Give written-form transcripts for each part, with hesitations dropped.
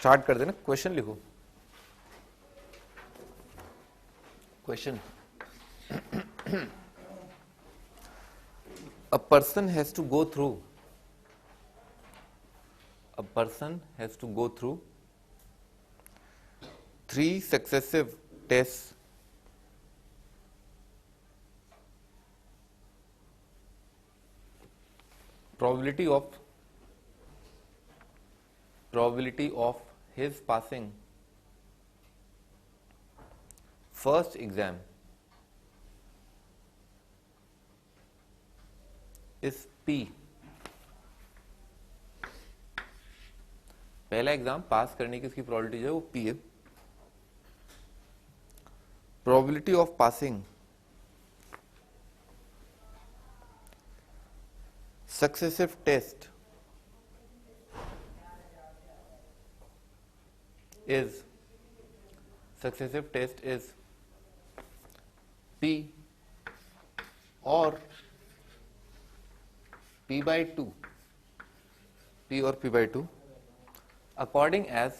Start कर देना, question लिखो। Question, a person has to go through 3 successive tests probability of his passing first exam is P। पहला exam पास करने की उसकी प्रोबेबिलिटी जो है वो P है। Probability of passing successive test is P or P by 2 according as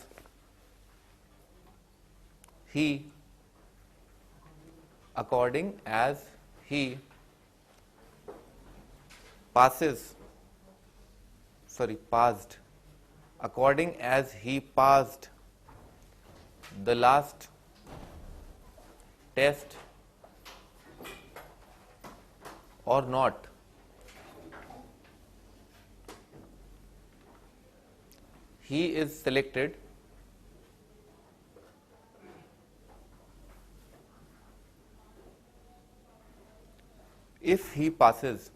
he passed the last test or not, he is selected if he passes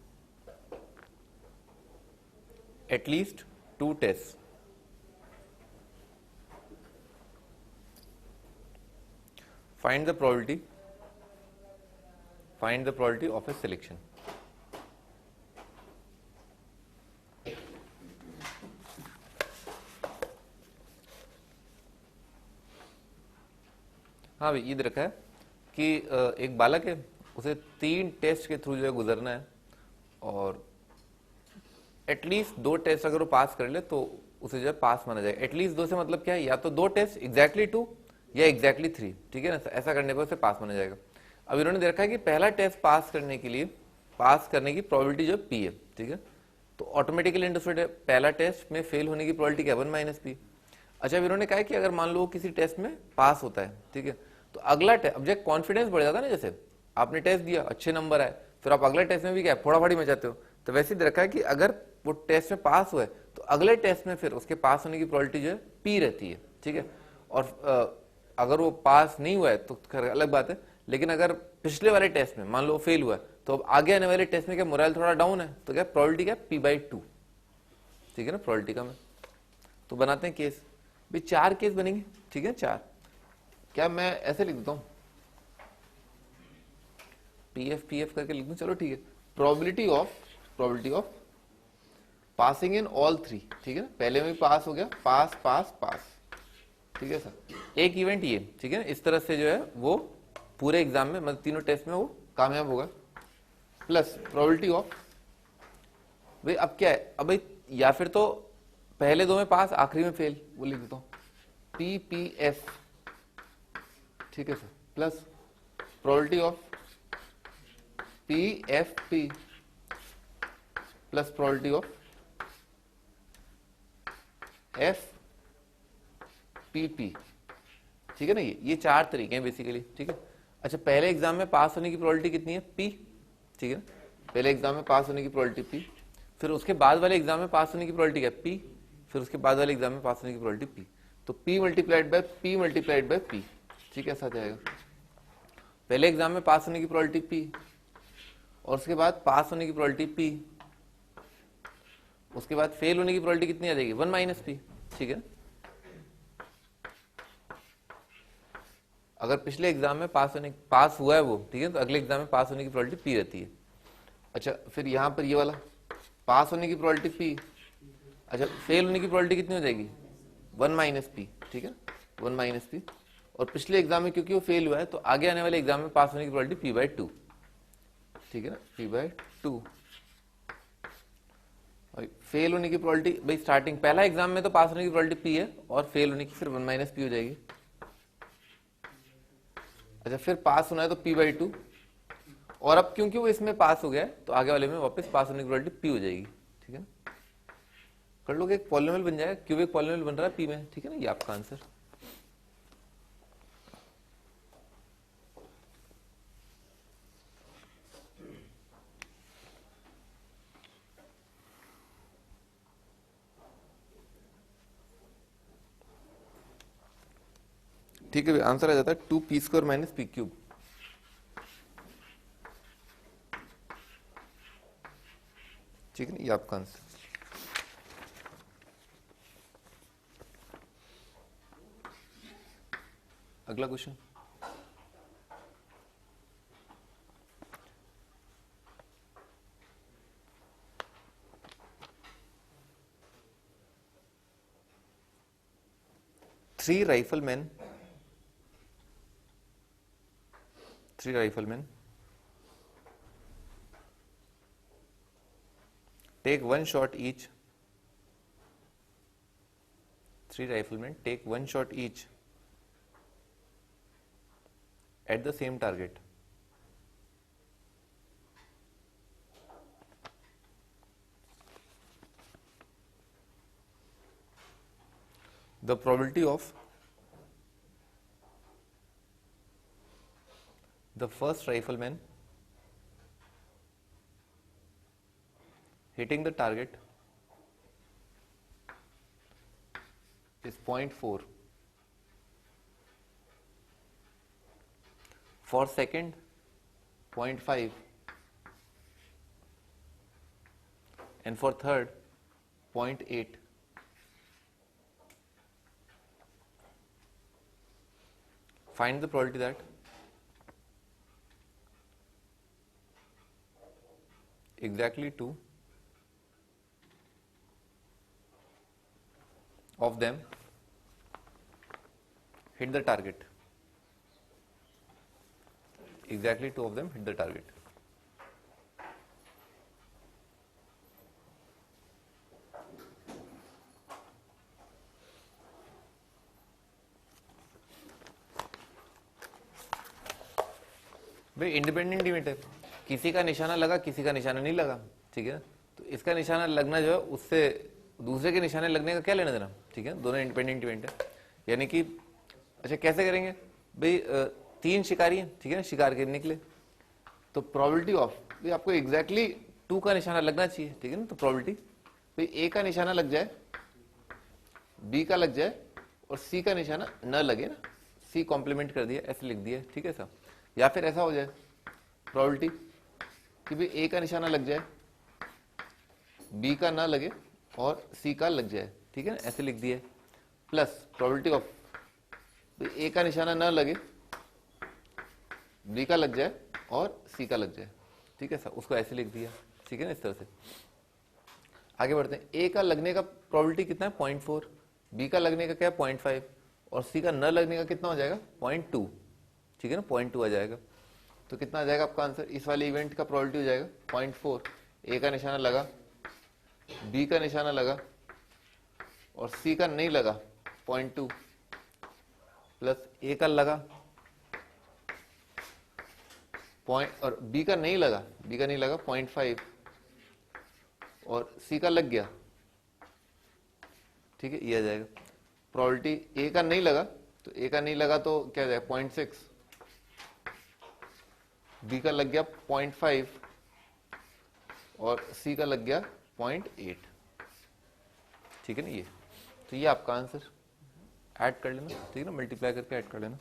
at least 2 tests. Find the probability of his selection. हाँ भाई, ईद रखा है कि एक बालक है, उसे 3 test के थ्रू जो है गुजरना है और एटलीस्ट 2 टेस्ट अगर वो पास कर ले तो उसे जो है पास माना जाएगा। एटलीस्ट 2 से मतलब क्या है, या तो 2 टेस्ट एग्जैक्टली 2 या एग्जैक्टली 3, ठीक है ना। ऐसा करने पर उसे पास माना जाएगा। अब इन्होंने दे रखा है कि पहला टेस्ट पास करने की प्रोबेबिलिटी जो P है, ठीक है। तो ऑटोमेटिकली अंडरस्टूड है, पहला टेस्ट में फेल होने की प्रोबेबिलिटी क्या, 1 माइनस P। अच्छा, इन्होंने कहा है कि अगर मान लो किसी टेस्ट में पास होता है, ठीक है, तो अगला टेस्ट, अब जब कॉन्फिडेंस बढ़ जाता है ना, जैसे आपने टेस्ट दिया, अच्छे नंबर आए, फिर आप अगले टेस्ट में भी क्या फोड़ाफाड़ी मचाते हो, तो वैसे ही रखा है कि अगर वो टेस्ट में पास हुआ है तो अगले टेस्ट में फिर उसके पास होने की प्रोबेबिलिटी जो है P रहती है, ठीक है। और अगर वो पास नहीं हुआ है तो अलग बात है, लेकिन अगर पिछले वाले टेस्ट में मान लो फेल हुआ है तो अब आगे आने वाले टेस्ट में क्या मोरल थोड़ा डाउन है, तो क्या प्रोबेबिलिटी क्या, P/2, ठीक है ना, प्रोबेबिलिटी का। में तो बनाते हैं केस, भाई 4 केस बनेंगे, ठीक है, 4। क्या मैं ऐसे लिख देता हूं, PF करके लिख दूं, चलो ठीक है। Probability of passing in all 3, ठीक है ना, पहले में भी पास हो गया, पास, ठीक है सर। एक इवेंट ये, ठीक है ना, इस तरह से जो है वो पूरे एग्जाम में, मतलब तीनों टेस्ट में वो कामयाब होगा। प्लस प्रोबेबिलिटी ऑफ, भाई अब क्या है, अब भाई या फिर तो पहले 2 में पास, आखिरी में फेल, वो लिख देता हूं PPF, ठीक है sir. Plus probability of PFP plus probability of FPP, ठीक है ना। ये 4 तरीके हैं बेसिकली, ठीक है। अच्छा, पहले एग्जाम में पास होने की प्रोबेबिलिटी कितनी है, P, ठीक है। पहले एग्जाम में पास होने की प्रोबेबिलिटी P, फिर उसके बाद वाले एग्जाम में पास होने की प्रोबेबिलिटी क्या, P, फिर उसके बाद वाले एग्जाम में पास होने की प्रोबेबिलिटी P, तो P मल्टीप्लाइड बाय P, ठीक है, ऐसा जाएगा। पहले एग्जाम में पास होने की प्रोबेबिलिटी P और उसके बाद पास होने की प्रोबेबिलिटी P, उसके बाद फेल होने की प्रोबेबिलिटी कितनी आ जाएगी, 1 माइनस P, ठीक है। अगर पिछले एग्जाम में पास हुआ है वो, ठीक है, तो अगले एग्जाम में पास होने की प्रोबेबिलिटी P रहती है। अच्छा, फिर यहां पर ये वाला पास होने की प्रोबेबिलिटी P, अच्छा फेल होने की प्रोबेबिलिटी कितनी हो जाएगी, 1 माइनस P, ठीक है, 1 माइनस P। और पिछले एग्जाम में क्योंकि वो फेल हुआ है तो आगे आने वाले एग्जाम में पास होने की प्रोबेबिलिटी P/2, ठीक है ना, P/2। फेल होने की प्रोबेबिलिटी भाई स्टार्टिंग पहला एग्जाम में तो पास होने की प्रोबेबिलिटी पी है और फेल होने की फिर 1 माइनस पी हो जाएगी। अच्छा फिर पास होना है तो पी बाई 2, और अब क्योंकि वो इसमें पास हो गया है तो आगे वाले में वापस पास होने की प्रोबेबिलिटी पी हो जाएगी। ठीक है, कर लोगे एक पॉलिनोमियल बन जाएगा, क्यूबिक पॉलिनोमियल बन रहा है पी में। ठीक है ना, ये आपका आंसर। ठीक है, आंसर आ जाता है 2p² माइनस पी क्यूब। ठीक है ना, ये आपका आंसर। अगला question, three riflemen take one shot each. Three riflemen take one shot each at the same target. The probability of the first rifleman hitting the target is 0.4. For second, 0.5, and for third, 0.8. Find the probability that exactly two of them hit the target. Exactly two of them hit the target. भाई independent event है, किसी का निशाना लगा किसी का निशाना नहीं लगा। ठीक है, तो इसका निशाना लगना जो है उससे दूसरे के निशाने लगने का क्या लेना देना। ठीक है, दोनों इंडिपेंडेंट इवेंट है, यानी कि अच्छा कैसे करेंगे भाई, तीन शिकारी हैं, ठीक है ना, शिकार के निकले तो प्रोबेबिलिटी ऑफ भाई आपको एग्जैक्टली 2 का निशाना लगना चाहिए। ठीक है ना, तो प्रोबेबिलिटी भाई ए का निशाना लग जाए, बी का लग जाए और सी का निशाना न लगे ना, सी कॉम्प्लीमेंट कर दिया ऐसे लिख दिया। ठीक है साहब, या फिर ऐसा हो जाए प्रोबेबिलिटी कि भाई ए का निशाना लग जाए, बी का ना लगे और सी का लग जाए। ठीक है ना, ऐसे लिख दिया, प्लस प्रोबेबिलिटी ऑफ ए का निशाना ना लगे, बी का लग जाए और सी का लग जाए। ठीक है सर, उसको ऐसे लिख दिया। ठीक है ना, इस तरह से आगे बढ़ते हैं। ए का लगने का प्रोबेबिलिटी कितना है 0.4, बी का लगने का क्या है 0.5 और सी का न लगने का कितना हो जाएगा 0.2। ठीक है ना, 0.2 आ जाएगा। तो कितना आ जाएगा आपका आंसर, इस वाले इवेंट का प्रोबेबिलिटी हो जाएगा 0.4। ए का निशाना लगा, बी का निशाना लगा और सी का नहीं लगा 0.2, प्लस ए का लगा पॉइंट और बी का नहीं लगा, 0.5 और सी का लग गया। ठीक है, ये आ जाएगा प्रोबेबिलिटी। ए का नहीं लगा तो ए का नहीं लगा तो क्या आ जाएगा 0.6, बी का लग गया 0.5 और सी का लग गया 0.8। ठीक है ना, ये तो ये आपका आंसर ऐड कर लेना। ठीक है ना, मल्टीप्लाई करके ऐड कर लेना।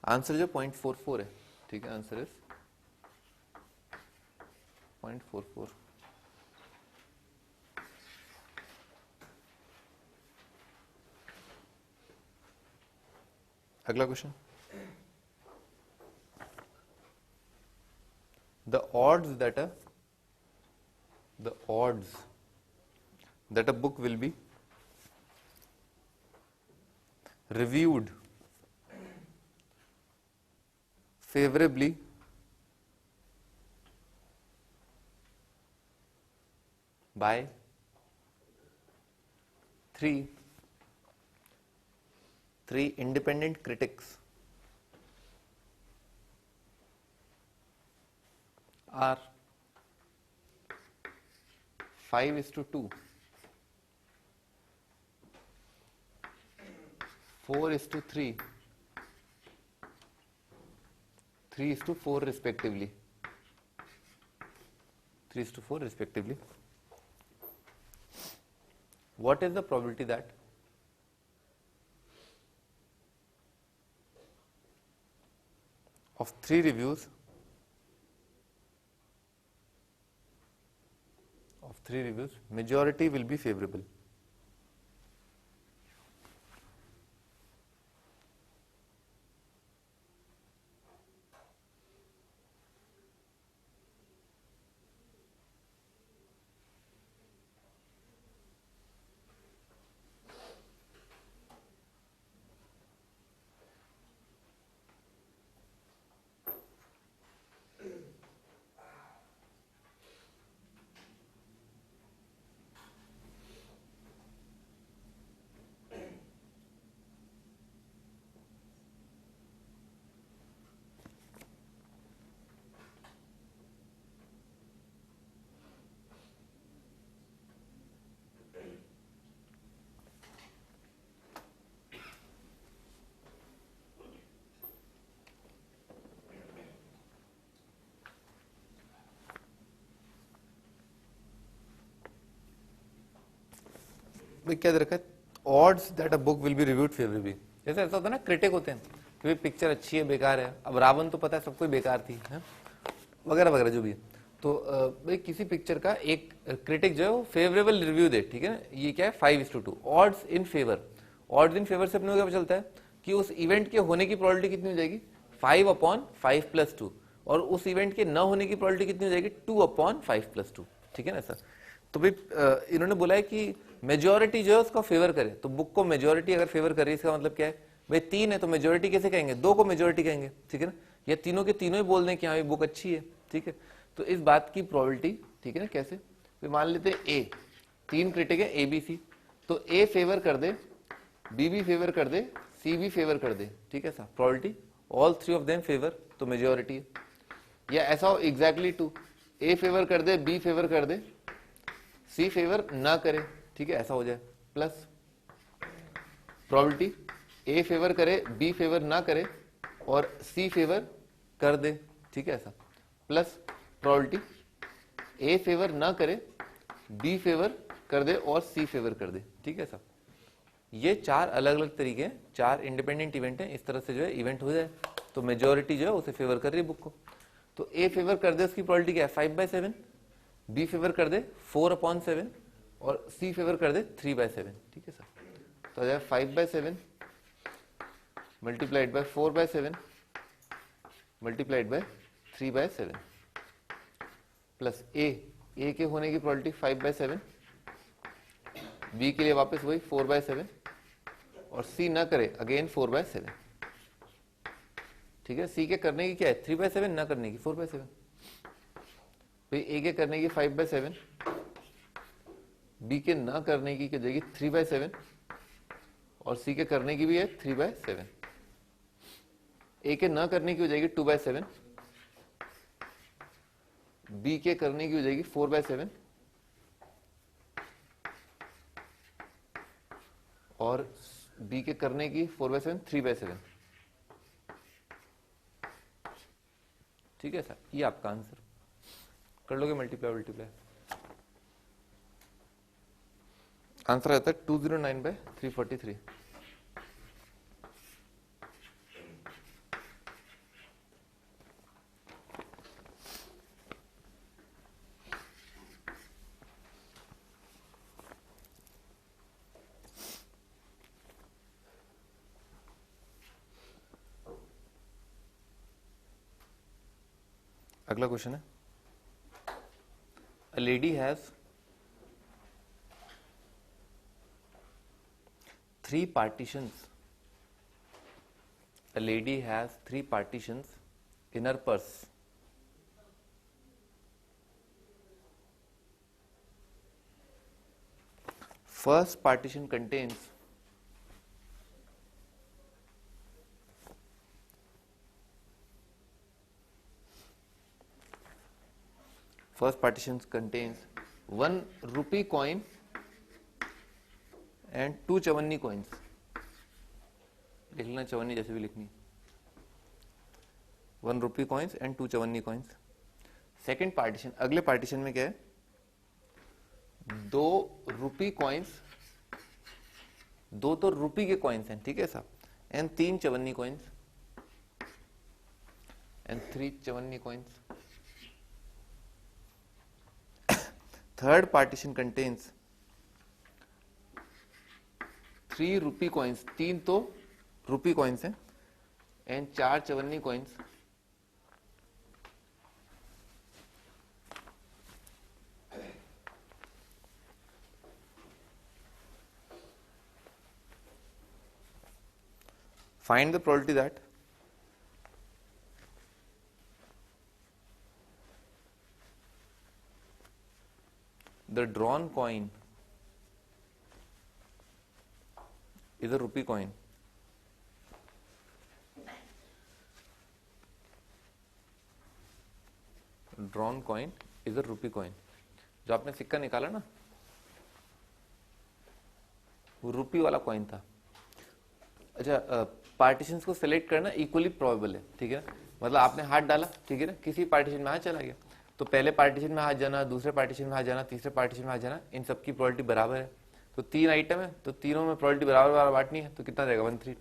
आंसर जो 0.44 है। ठीक है, आंसर इज 0.44। अगला question, the odds that a book will be reviewed favorably by 3 independent critics are 5:2, 4:3, 3:4 respectively. 3:4 respectively. What is the probability that of 3 reviews majority will be favorable? भाई क्या दे रखा है, odds that a book will be reviewed favorably. जैसे ऐसा होता है ना, critic होते हैं कि भाई पिक्चर अच्छी है बेकार है, अब रावण तो पता है सबको बेकार थी है? वगैरह वगैरह जो भी है, तो भाई किसी पिक्चर का एक क्रिटिक जो है वो फेवरेबल रिव्यू दे, ठीक है, ये क्या है 5:2, odds in favour. Odds in favour से अपने को क्या चलता है कि उस इवेंट के होने की प्रोबेबिलिटी कितनी हो जाएगी 5/5+2, और उस इवेंट के न होने की प्रोबेबिलिटी कितनी हो जाएगी 2/5+2, ठीक है ना सर. तो भाई इन्होंने बोला है कि मेजोरिटी जो है उसका फेवर करे, तो बुक को मेजोरिटी अगर फेवर करे इसका मतलब क्या है भाई 3 है तो मेजोरिटी कैसे कहेंगे, 2 को मेजोरिटी कहेंगे, ठीक है ना, या तीनों के तीनों ही बोल दें कि हाँ बुक अच्छी है, ठीक है. तो इस बात की प्रोबेबिलिटी, ठीक है ना, कैसे तो मान लेते हैं ए, 3 क्रिटिक है ए बी सी, तो ए फेवर कर दे, बी भी फेवर कर दे, सी भी फेवर कर दे, ठीक है sir, probability all 3 of them favour, तो मेजोरिटी है. या ऐसा हो एग्जैक्टली 2, ए फेवर कर दे, बी फेवर कर दे, सी फेवर ना करे, ठीक है, ऐसा हो जाए, प्लस प्रोबेबिलिटी ए फेवर करे, बी फेवर ना करे और सी फेवर कर दे, ठीक है, ऐसा, प्लस प्रोबेबिलिटी ए फेवर ना करे, बी फेवर कर दे और सी फेवर कर दे, ठीक है सर. ये 4 अलग अलग तरीके हैं, 4 इंडिपेंडेंट इवेंट हैं, इस तरह से जो है इवेंट हो जाए तो मेजोरिटी जो है उसे फेवर कर रही है बुक को. तो ए फेवर कर दे उसकी प्रोबेबिलिटी क्या है 5/7, बी फेवर कर दे 4/7 और सी फेवर कर दे 3/7, ठीक है सर. तो आ जाए 5/7 multiplied by 4/7 multiplied by 3/7 plus A के होने की प्रोबेबिलिटी 5/7, बी के लिए वापस वही 4/7 और सी ना करे अगेन 4/7, ठीक है. सी के करने की क्या है 3/7, ना करने की 4/7. ए के करने की 5/7, बी के ना करने की क्या जाएगी 3/7 और सी के करने की भी है 3/7. ए के ना करने की हो जाएगी 2/7, बी के करने की हो जाएगी 4/7 और बी के करने की 4/7 3/7, ठीक है सर. ये आपका आंसर कर लोगे मल्टीप्लाई. आंसर आता है 209/343. अगला क्वेश्चन है, a lady has 3 partitions. A lady has 3 partitions in her purse. first partition contains ₹1 coin and 2 Chavanni coins. लिख लेना चवन्नी जैसे भी लिखनी. ₹1 coins and 2 Chavanni coins. Second partition, अगले पार्टीशन में क्या है, ₹2 कॉइन्स, 2 तो रुपी के कॉइन्स हैं, ठीक है साहब, एंड 3 चवन्नी कॉइन्स एंड 3 चवन्नी coins. Third partition contains ₹3 coins, 3 तो रुपी कॉइन्स हैं एंड 4 चवन्नी coins. Find the probability that the drawn coin is a rupee coin. Drawn coin is a rupee coin. जो आपने सिक्का निकाला ना, वो रुपी वाला कॉइन था. अच्छा, पार्टीशंस को सिलेक्ट करना इक्वली प्रोबेबल है, ठीक है. मतलब आपने हाथ डाला, ठीक है ना, किसी पार्टीशन में हाथ चला गया, तो पहले पार्टीशन में हाथ जाना, दूसरे पार्टीशन में हाथ जाना, तीसरे पार्टीशन में हाथ जाना, इन सबकी प्रोबेबिलिटी बराबर है. तो 3 आइटम है, तो तीनों में प्रोबेबिलिटी बराबर बराबर बांटनी है, तो कितना रहेगा 1/3.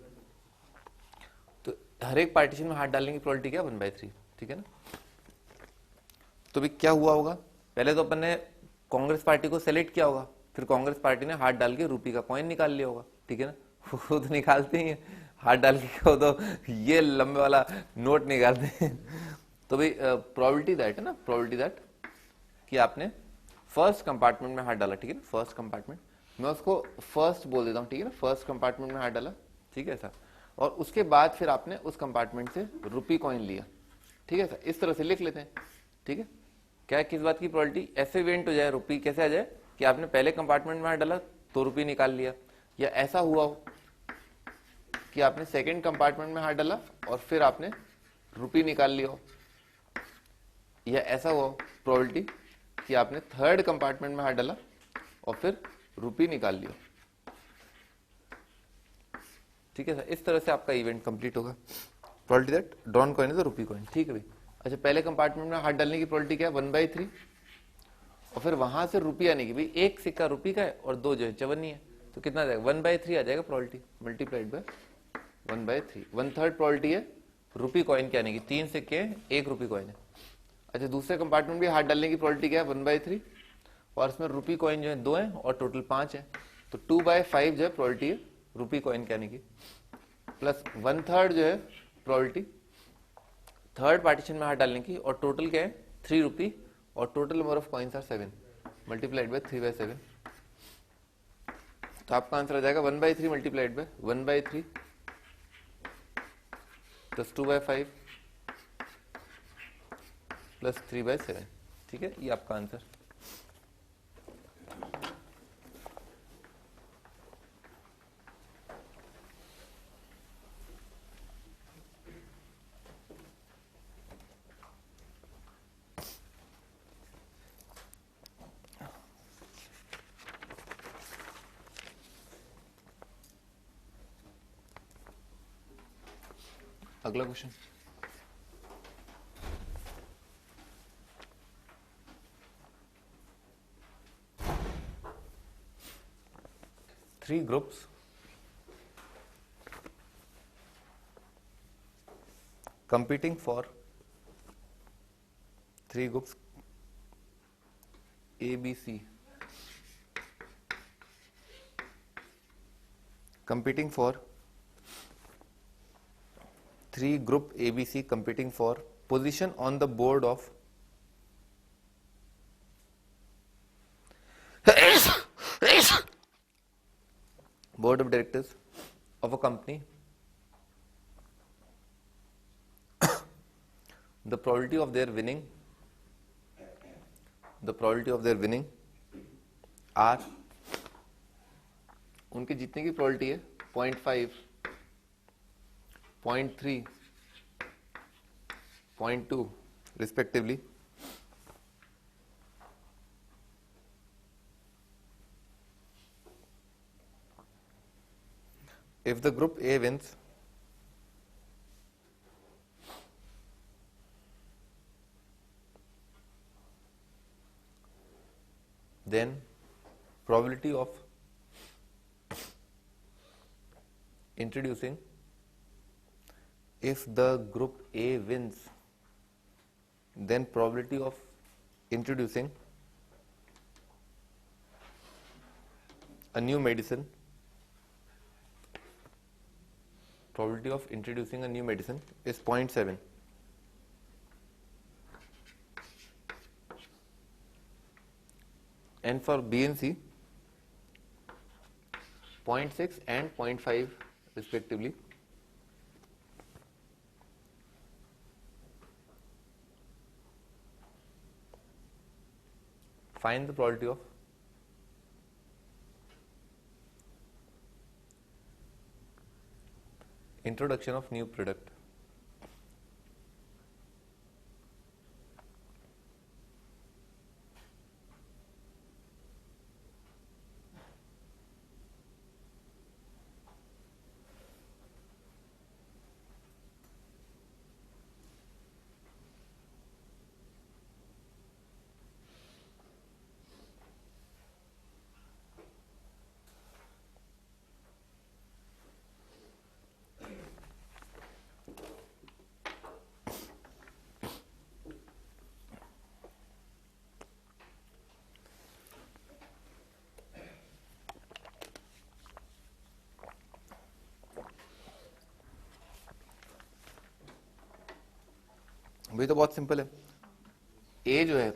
तो हर एक पार्टीशन में हाथ डालने की प्रोबेबिलिटी क्या, 1/3, ठीक है ना. तो भी क्या हुआ होगा, पहले तो अपन ने कांग्रेस पार्टी को सेलेक्ट किया होगा, फिर कांग्रेस पार्टी ने हाथ डाल के रुपी का कॉइन निकाल लिया होगा, ठीक है ना. वो तो निकालते ही है, हाथ डाल के वो तो ये लंबे वाला नोट निकालते हैं. तो भाई प्रोबेबिलिटी दैट है ना, प्रोबेबिलिटी दैट कि आपने फर्स्ट कंपार्टमेंट में हाथ डाला, ठीक है ना, फर्स्ट कंपार्टमेंट, मैं उसको फर्स्ट बोल देता हूँ, ठीक है ना, फर्स्ट कंपार्टमेंट में हाथ डाला, ठीक है सर, और उसके बाद फिर आपने उस कंपार्टमेंट से रुपी कॉइन लिया, ठीक है सर. इस तरह से लिख लेते हैं, ठीक है. क्या है, किस बात की प्रोबेबिलिटी, ऐसे इवेंट हो जाए, रुपी कैसे आ जाए कि आपने पहले कंपार्टमेंट में हाथ डाला तो रुपी निकाल लिया, या ऐसा हुआ हो कि आपने सेकंड कंपार्टमेंट में हाथ डाला और फिर आपने रुपी निकाल लिया हो, या ऐसा हुआ प्रोबेबिलिटी कि आपने थर्ड कंपार्टमेंट में हाथ डाला और फिर रुपी निकाल लिया, ठीक है सर. इस तरह से आपका इवेंट कंप्लीट होगा. Probability that drawn coin is a rupee coin, ठीक है भाई. अच्छा, पहले कंपार्टमेंट में हाथ डालने की प्रोबेबिलिटी क्या है, 1/3, और फिर वहां से रुपी आने की, भाई एक सिक्का रुपी का है और 2 जो है चवन्नी है, तो कितना आ जाएगा, 1/3 आ जाएगा प्रोबेबिलिटी, मल्टीप्लाइड बाय 1/3. 1/3 प्रोबेबिलिटी है रुपी कॉइन के आने की, 3 सिक्के हैं, 1 रुपी कॉइन है. अच्छा, दूसरे कंपार्टमेंट में हाथ डालने की प्रोबेबिलिटी क्या है, 1/3, और इसमें रुपी कॉइन जो है 2 है और टोटल 5 है, तो 2/5 जो है प्रोबेबिलिटी है रुपी कॉइन के आने की, प्लस 1/3 जो है प्रोबेबिलिटी थर्ड पार्टीशन में हाथ डालने की, और टोटल क्या है 3 रुपी, और total number of coins are 7, multiplied by 3/7. तो आपका आंसर आ जाएगा 1/3 मल्टीप्लाइड बाय 1/3 प्लस 2/5 प्लस 3/7, ठीक है. ये आपका आंसर. अगला question, three groups competing for three groups ABC competing for three group ABC competing for position on the board of board of directors of a company. The probability of their winning are उनके जीतने की probability है 0.5, 0.3, 0.2 respectively. If the group A wins, then probability of introducing, if the group A wins, then probability of introducing a new medicine, probability of introducing a new medicine is 0.7. And for B and C, 0.6 and 0.5 respectively. Find the probability of introduction of new product. भाई तो बहुत simple है। ए जो है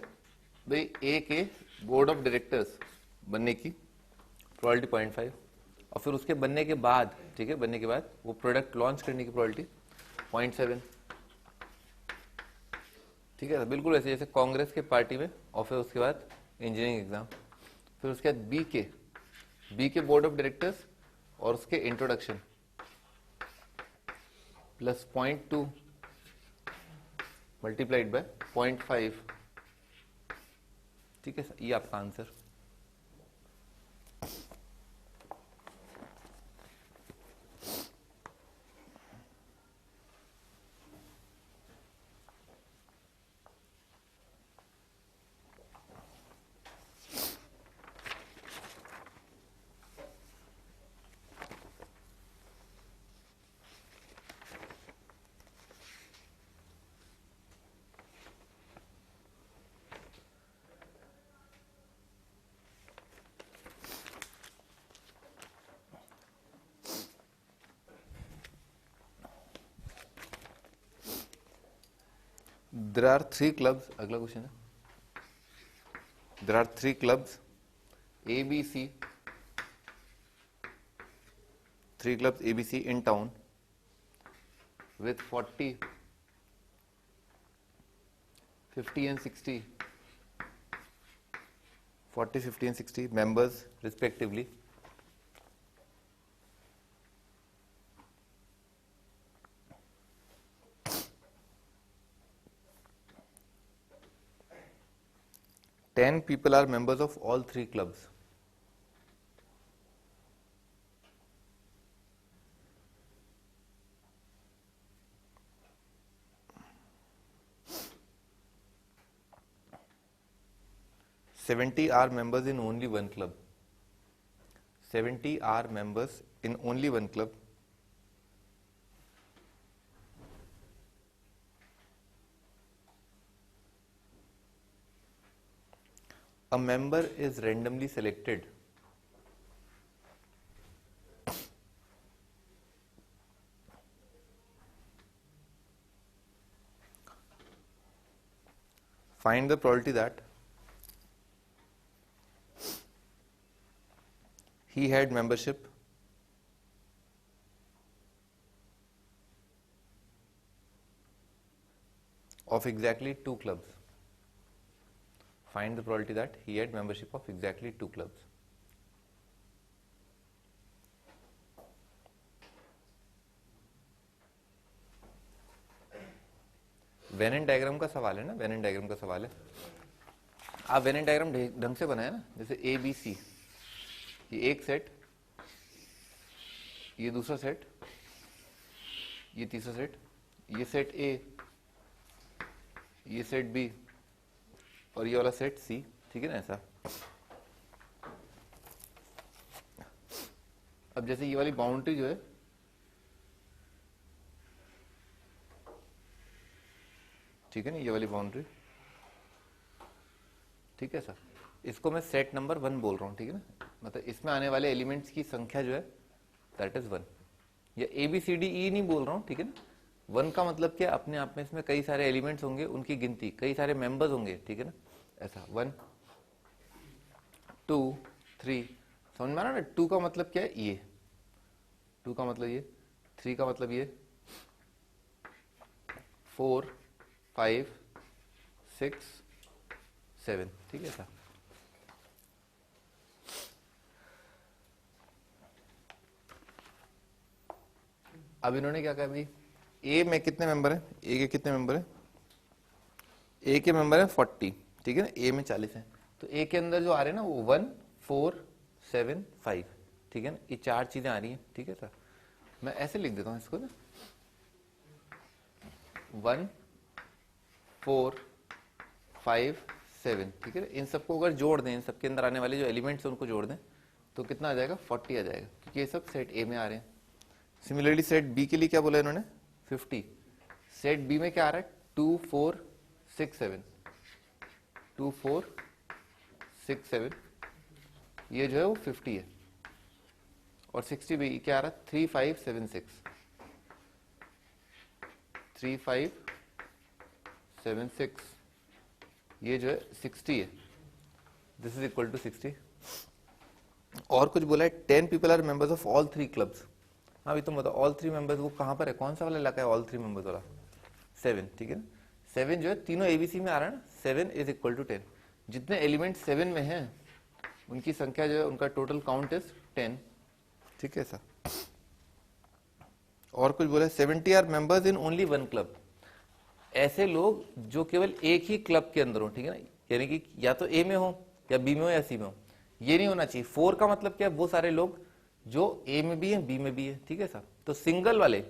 भाई, ए के board of directors बनने की प्रोबेबिलिटी 0.5, और फिर उसके बनने के बाद, ठीक है, बनने के बाद वो प्रोडक्ट लॉन्च करने की प्रोबेबिलिटी 0.7। ठीक है, बिल्कुल ऐसे जैसे कांग्रेस के पार्टी में, और फिर उसके बाद इंजीनियरिंग एग्जाम, फिर उसके बाद बी के बोर्ड ऑफ डायरेक्टर्स और उसके इंट्रोडक्शन प्लस 0.2 मल्टीप्लाइड बाय 0.5। ठीक है, ये आपका आंसर। There are 3 clubs, अगला क्वेश्चन है। There are 3 clubs ABC, 3 clubs ABC in town with 40, 50 and 60, 40, 50 and 60 members respectively. Ten people are members of all 3 clubs. Seventy are members in only one club. 70 are members in only one club. A member is randomly selected find the probability that he had membership of exactly 2 clubs. Find the probability that he had membership of exactly 2 clubs. Venn diagram का सवाल है ना, Venn diagram का सवाल है। आप Venn diagram ढंग से बनाए ना, जैसे ए बी सी, ये एक सेट, ये दूसरा सेट, ये तीसरा सेट, ये सेट ए, ये सेट बी और ये वाला सेट सी, ठीक है ना ऐसा। अब जैसे ये वाली बाउंड्री जो है, ठीक है ना, ये वाली बाउंड्री, ठीक है सर, इसको मैं सेट नंबर 1 बोल रहा हूं, ठीक है ना, मतलब इसमें आने वाले एलिमेंट्स की संख्या जो है दैट इज 1, या A B C D E नहीं बोल रहा हूं, ठीक है ना। 1 का मतलब क्या, अपने आप में इसमें कई सारे एलिमेंट्स होंगे, उनकी गिनती, कई सारे मेंबर्स होंगे, ठीक है ना, ऐसा 1 2 3, समझ में आ रहा ना। 2 का मतलब क्या है, ये 2 का मतलब ये, 3 का मतलब ये, 4 5 6 7, ठीक है सर। अब इन्होंने क्या कहा भाई, ए में कितने मेंबर हैं, ए के कितने मेंबर हैं, ए के मेंबर है 40, ठीक है ना, ए में 40 है, तो ए के अंदर जो आ रहे हैं ना वो 1 4 7 5, ठीक है ना, ये 4 चीजें आ रही हैं, ठीक है सर। मैं ऐसे लिख देता हूं इसको ना, 1 4 5 7, ठीक है ना। इन सबको अगर जोड़ दें, इन सबके अंदर आने वाले जो एलिमेंट्स हैं उनको जोड़ दें तो कितना आ जाएगा, 40 आ जाएगा, क्योंकि ये सब सेट ए में आ रहे हैं। सिमिलरली सेट बी के लिए क्या बोला इन्होंने, 50। सेट बी में क्या आ रहा है, 2 4 6 7, 2 4 6 7, ये जो है वो 50 है, और 60 भी क्या आ रहा है, 3 5 7 6, 3 5 7 6, ये जो है 60 है, दिस इज इक्वल टू 60। और कुछ बोला है, 10 people are members of all 3 clubs. हाँ भी तुम बताओ, ऑल 3 मेंबर्स वो कहां पर है, कौन सा वाला इलाका है ऑल 3 मेंबर्स वाला, 7, ठीक है ना। 7 जो है तीनों एबीसी में आ रहा है ना, 7 इज इक्वल टू 10। जितने एलिमेंट 7 में हैं उनकी संख्या जो है, उनका टोटल काउंट इज 10, ठीक है सर। और कुछ बोला, 70 are members in only 1 club. ऐसे लोग जो केवल एक ही क्लब के अंदर हो, ठीक है ना, यानी कि या तो ए में हो या बी में हो या सी में हो, ये नहीं होना चाहिए। 4 का मतलब क्या है, वो सारे लोग जो ए में भी है बी में भी है, ठीक है सर। तो सिंगल वाले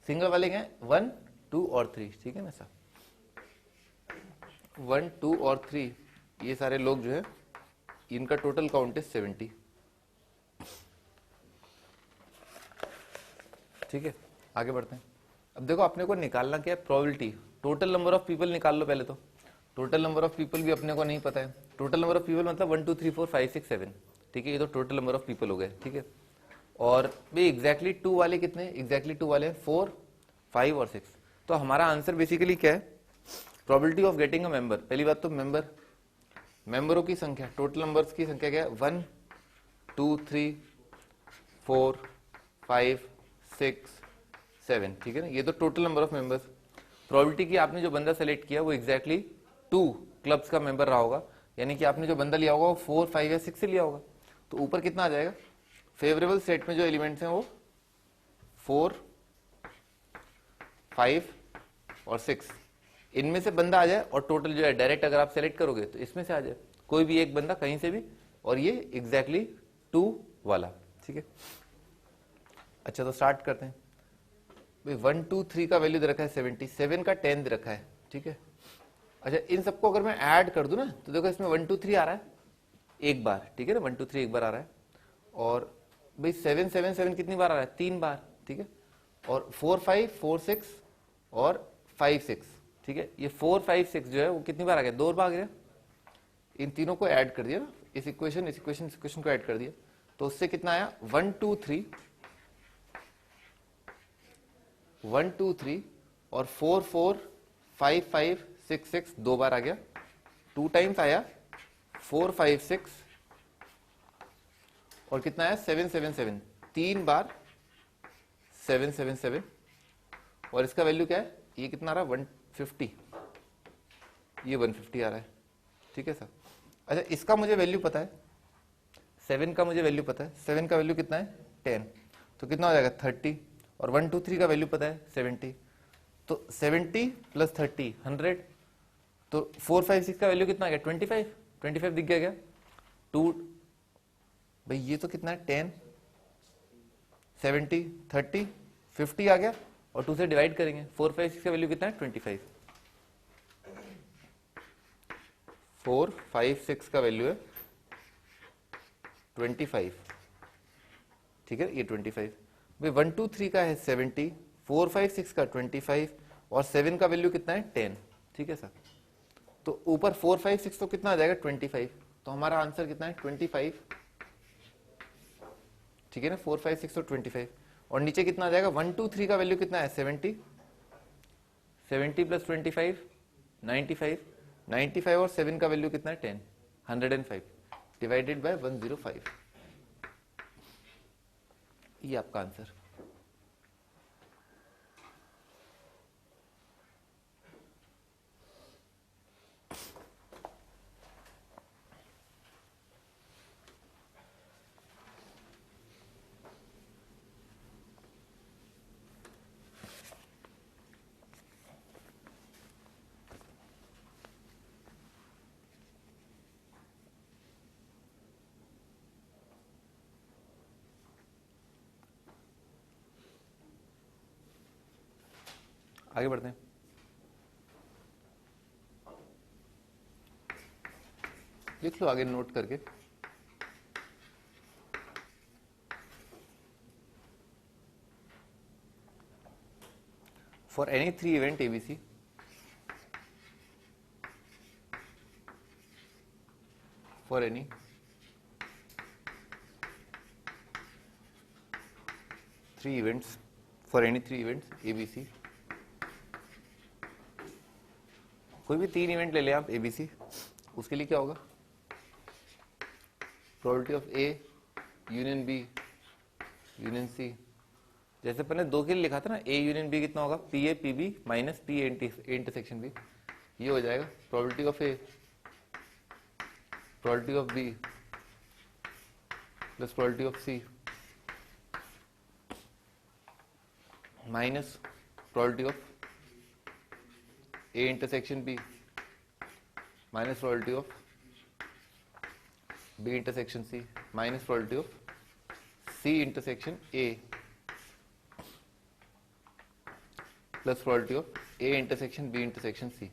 क्या है, 1 2 और 3, ठीक है ना सर। 1 2 और 3 ये सारे लोग जो है, इनका टोटल काउंट है 70, ठीक है। आगे बढ़ते हैं। अब देखो अपने को निकालना क्या है, probability. Total number of people निकाल लो पहले तो। टोटल नंबर ऑफ पीपल भी अपने को नहीं पता है। टोटल नंबर ऑफ पीपल मतलब 1 2 3 4 5 6 7, ठीक है, ये तो टोटल नंबर ऑफ पीपल हो गए, ठीक है। और भाई एग्जैक्टली 2 वाले कितने, एग्जैक्टली 2 वाले 4 5 और 6। तो हमारा आंसर बेसिकली क्या है, probability of getting a member. पहली बात तो मेंबरों की संख्या, टोटल नंबर्स की संख्या क्या है, 1 2 3 4 5 6 7, ठीक है ना, ये तो total number of members. Probability की आपने जो बंदा सेलेक्ट किया वो एग्जैक्टली 2 क्लब्स का मेंबर रहा होगा, यानी कि आपने जो बंदा लिया होगा वो 4 5 या 6 से लिया होगा। तो ऊपर कितना आ जाएगा, फेवरेबल सेट में जो एलिमेंट्स हैं वो 4 5 और 6, इनमें से बंदा आ जाए और टोटल जो है डायरेक्ट अगर आप सेलेक्ट करोगे तो इसमें से आ जाए कोई भी एक बंदा कहीं से भी, और ये एग्जैक्टली 2 वाला, ठीक है। अच्छा तो स्टार्ट करते हैं। 1 2 3 का वैल्यू दे रखा है 70, 7 का 10 दे रखा है, ठीक है। अच्छा इन सबको अगर मैं ऐड कर दूं ना तो देखो इसमें 1 2 3 आ रहा है एक बार, ठीक है ना, 1 2 3 एक बार आ रहा है। और भाई 7 7 7 कितनी बार आ रहा है, 3 बार, ठीक है। और 4 5 4 6 और 5 6, ठीक है। ये 4 5 6 जो है वो कितनी बार आ गया, 2 बार आ गया। इन तीनों को ऐड कर दिया ना, इस इक्वेशन को ऐड कर दिया, तो उससे कितना आया, 1 2 3 1 2 3 और 4 4 5 5 6 6 2 बार आ गया। 2 टाइम्स आया 4 5 6 और कितना आया 7 7 7, 3 बार 7 7 7, और इसका वैल्यू क्या है, ये कितना आ रहा है 150, ये 150 आ रहा है, ठीक है सर। अच्छा इसका मुझे वैल्यू पता है, 7 का मुझे वैल्यू पता है, 7 का वैल्यू कितना है 10, तो कितना हो जाएगा 30, और 1 2 3 का वैल्यू पता है 70, तो 70 प्लस 30 100, तो 4 5 6 का वैल्यू कितना आ गया 25, 25 दिख गया क्या? 2 भाई ये तो कितना है 10, 70 30 50 आ गया, और 2 से डिवाइड करेंगे। 4 5 6 का वैल्यू कितना है 25, 4 5 6 का वैल्यू है 25, ठीक है, ये 25। भाई 1 2 3 का है 70, 4 5 6 का 25, और 7 का वैल्यू कितना है 10, ठीक है सर। तो ऊपर 4 5 6 तो कितना आ जाएगा 25, तो हमारा आंसर कितना है 25, ठीक है ना, 4 5 6 तो 25, और नीचे कितना आ जाएगा 1 2 3 का वैल्यू कितना है 70, 70 प्लस 25 95, 95 और 7 का वैल्यू कितना है 10, 105 डिवाइडेड बाय 105, ये आपका आंसर। आगे बढ़ते हैं। लिख लो आगे नोट करके। For any 3 event ABC, for any 3 events, for any 3 events ABC, कोई भी 3 इवेंट ले लें आप एबीसी, उसके लिए क्या होगा, probability of A union B union C, जैसे अपन ने 2 के लिए लिखा था ना, ए यूनियन बी कितना होगा P A P B minus P A intersection B, ये हो जाएगा probability of A probability of B plus probability of C minus probability of A intersection B minus probability of B intersection C minus probability of C intersection A plus probability of A intersection B intersection C.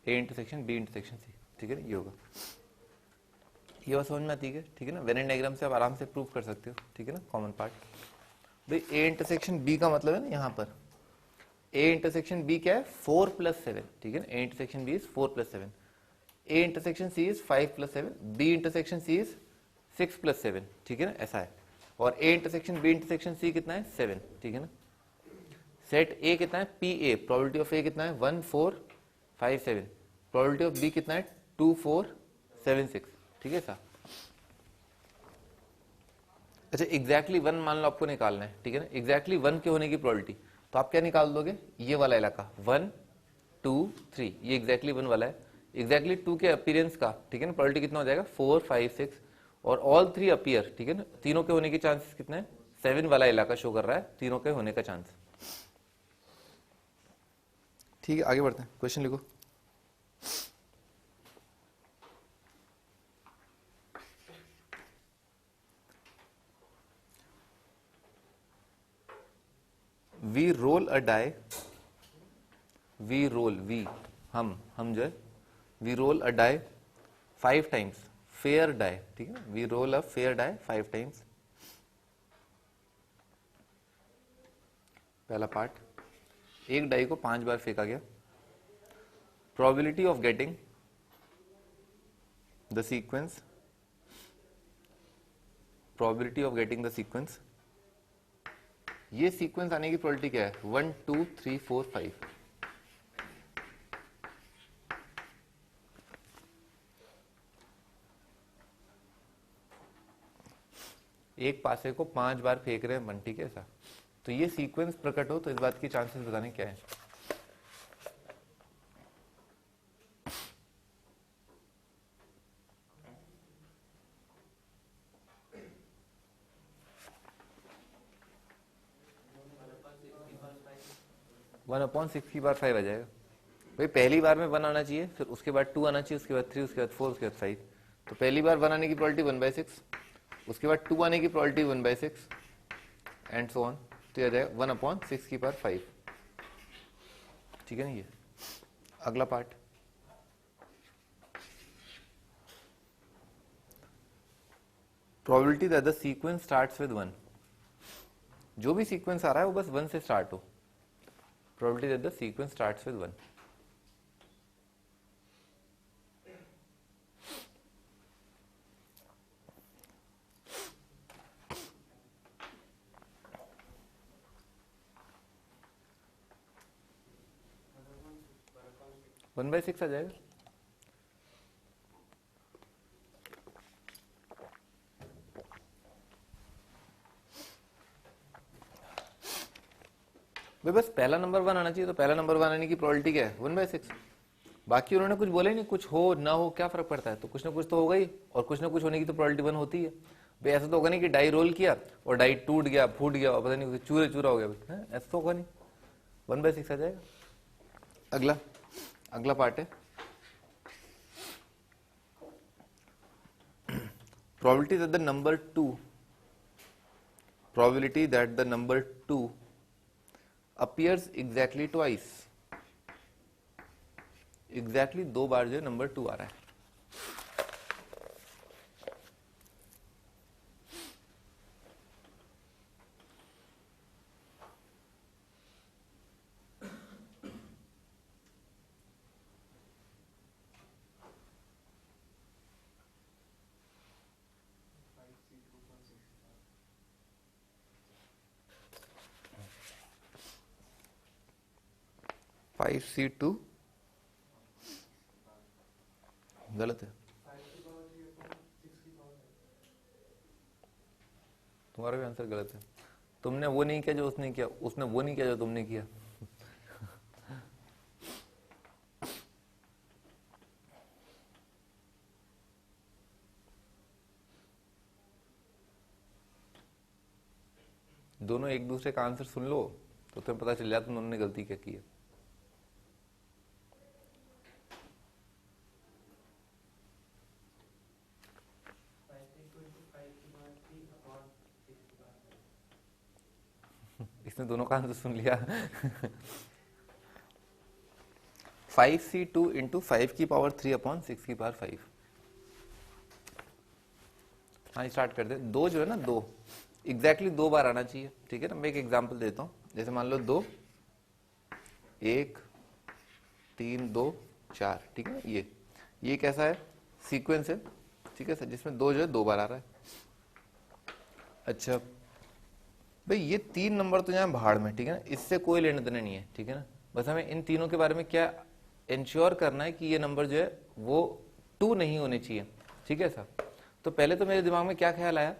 A intersection B intersection C, ठीक है ना, ये होगा। ये बात समझ में आती है, ठीक है ना, वेन डायग्राम से आप आराम से प्रूव कर सकते हो, ठीक है ना, कॉमन पार्ट। भाई ए इंटरसेक्शन बी का मतलब है ना, यहाँ पर ए इंटरसेक्शन बी क्या है 4 + 7, ठीक है ना, A intersection B is 4 + 7, A intersection C is 5 + 7, B intersection C is 6 + 7, ठीक है ना, ऐसा है। और A intersection B intersection C कितना है 7, ठीक है ना। सेट ए कितना है पी ए, प्रोबेबिलिटी ऑफ ए कितना है 1 4 5 7, प्रोबेबिलिटी ऑफ बी कितना है 2 4 7 6, ठीक है सा। अच्छा एग्जैक्टली 1 मान लो आपको निकालना है, ठीक है ना, एग्जैक्टली 1 के होने की प्रोबेबिलिटी, तो आप क्या निकाल दोगे, ये वाला इलाका 1 2 3, ये एग्जैक्टली 1 वाला है। एग्जैक्टली 2 के अपीयरेंस का, ठीक है ना, प्रोबेबिलिटी कितना हो जाएगा 4 5 6, और ऑल 3 अपीयर, ठीक है ना, तीनों के होने के चांसेस कितने हैं 7 वाला इलाका शो कर रहा है तीनों के होने का चांस। ठीक है आगे बढ़ते हैं, क्वेश्चन लिखो। We roll a die, we roll, we हम जो है, we roll a die 5 times, fair die, ठीक है, we roll a fair die 5 times. पहला पार्ट, एक डाई को 5 बार फेंका गया, probability of getting the sequence, probability of getting the sequence, ये सीक्वेंस आने की प्रोबेबिलिटी क्या है 1 2 3 4 5, एक पासे को 5 बार फेंक रहे हैं बंटी के साथ, तो ये सीक्वेंस प्रकट हो तो इस बात की चांसेस बताने क्या है। 1/6/5 आ जाएगा। भाई पहली बार में 1 आना चाहिए, फिर उसके बाद 2 आना चाहिए, उसके बाद 3, उसके बाद 4, उसके बाद 5। तो पहली बार 1 आने की प्रोबेबिलिटी 1/6, उसके बाद 2 आने की प्रोबेबिलिटी 1/6 एंड सो ऑन। तो ये आ जाएगा 1/6/5। ठीक है ना। ये अगला part, probability that the sequence starts with 1। जो भी सीक्वेंस आ रहा है वो बस 1 से स्टार्ट हो। Probability that the sequence starts with 1। One by six आ जाएगा। भाई बस पहला नंबर 1 आना चाहिए, तो पहला नंबर 1 आने की प्रोबेबिलिटी क्या है? 1/6। बाकी उन्होंने कुछ बोला ही नहीं, कुछ हो ना हो क्या फर्क पड़ता है, तो कुछ ना कुछ तो होगा ही, और कुछ ना कुछ होने की तो प्रोबेबिलिटी 1 होती है। भाई ऐसा तो होगा नहीं कि डाई रोल किया और डाई टूट गया, फूट गया और पता नहीं चूरे चूरा हो गया, ऐसा तो होगा नहीं। 1/6 आ जाएगा। अगला पार्ट है probability that the number 2 appears exactly twice। Exactly 2 बार जो है नंबर 2 आ रहा है। फाइव सी टू गलत है, तुम्हारा भी आंसर गलत है। तुमने वो नहीं किया जो उसने किया, उसने वो नहीं किया जो तुमने किया। दोनों एक दूसरे का आंसर सुन लो तो तुम्हें पता चल जाता तुम दोनों ने गलती क्या की है। इसने दोनों का आंसर सुन लिया। 5c2 into 5^3/6^5। हाँ स्टार्ट कर दे। दो जो है ना, दो एग्जैक्टली 2 बार आना चाहिए। ठीक है ना। मैं एक एग्जांपल देता हूं, जैसे मान लो 2 1 3 2 4। ठीक है ना। ये कैसा है? सीक्वेंस है। ठीक है सर, जिसमें 2 जो है 2 बार आ रहा है। अच्छा भाई ये 3 नंबर तो यहाँ भाड़ में। ठीक है ना, इससे कोई लेने देने नहीं है। ठीक है ना, बस हमें इन तीनों के बारे में क्या इंश्योर करना है कि ये नंबर जो है वो 2 नहीं होने चाहिए। ठीक है सर। तो पहले तो मेरे दिमाग में क्या ख्याल आया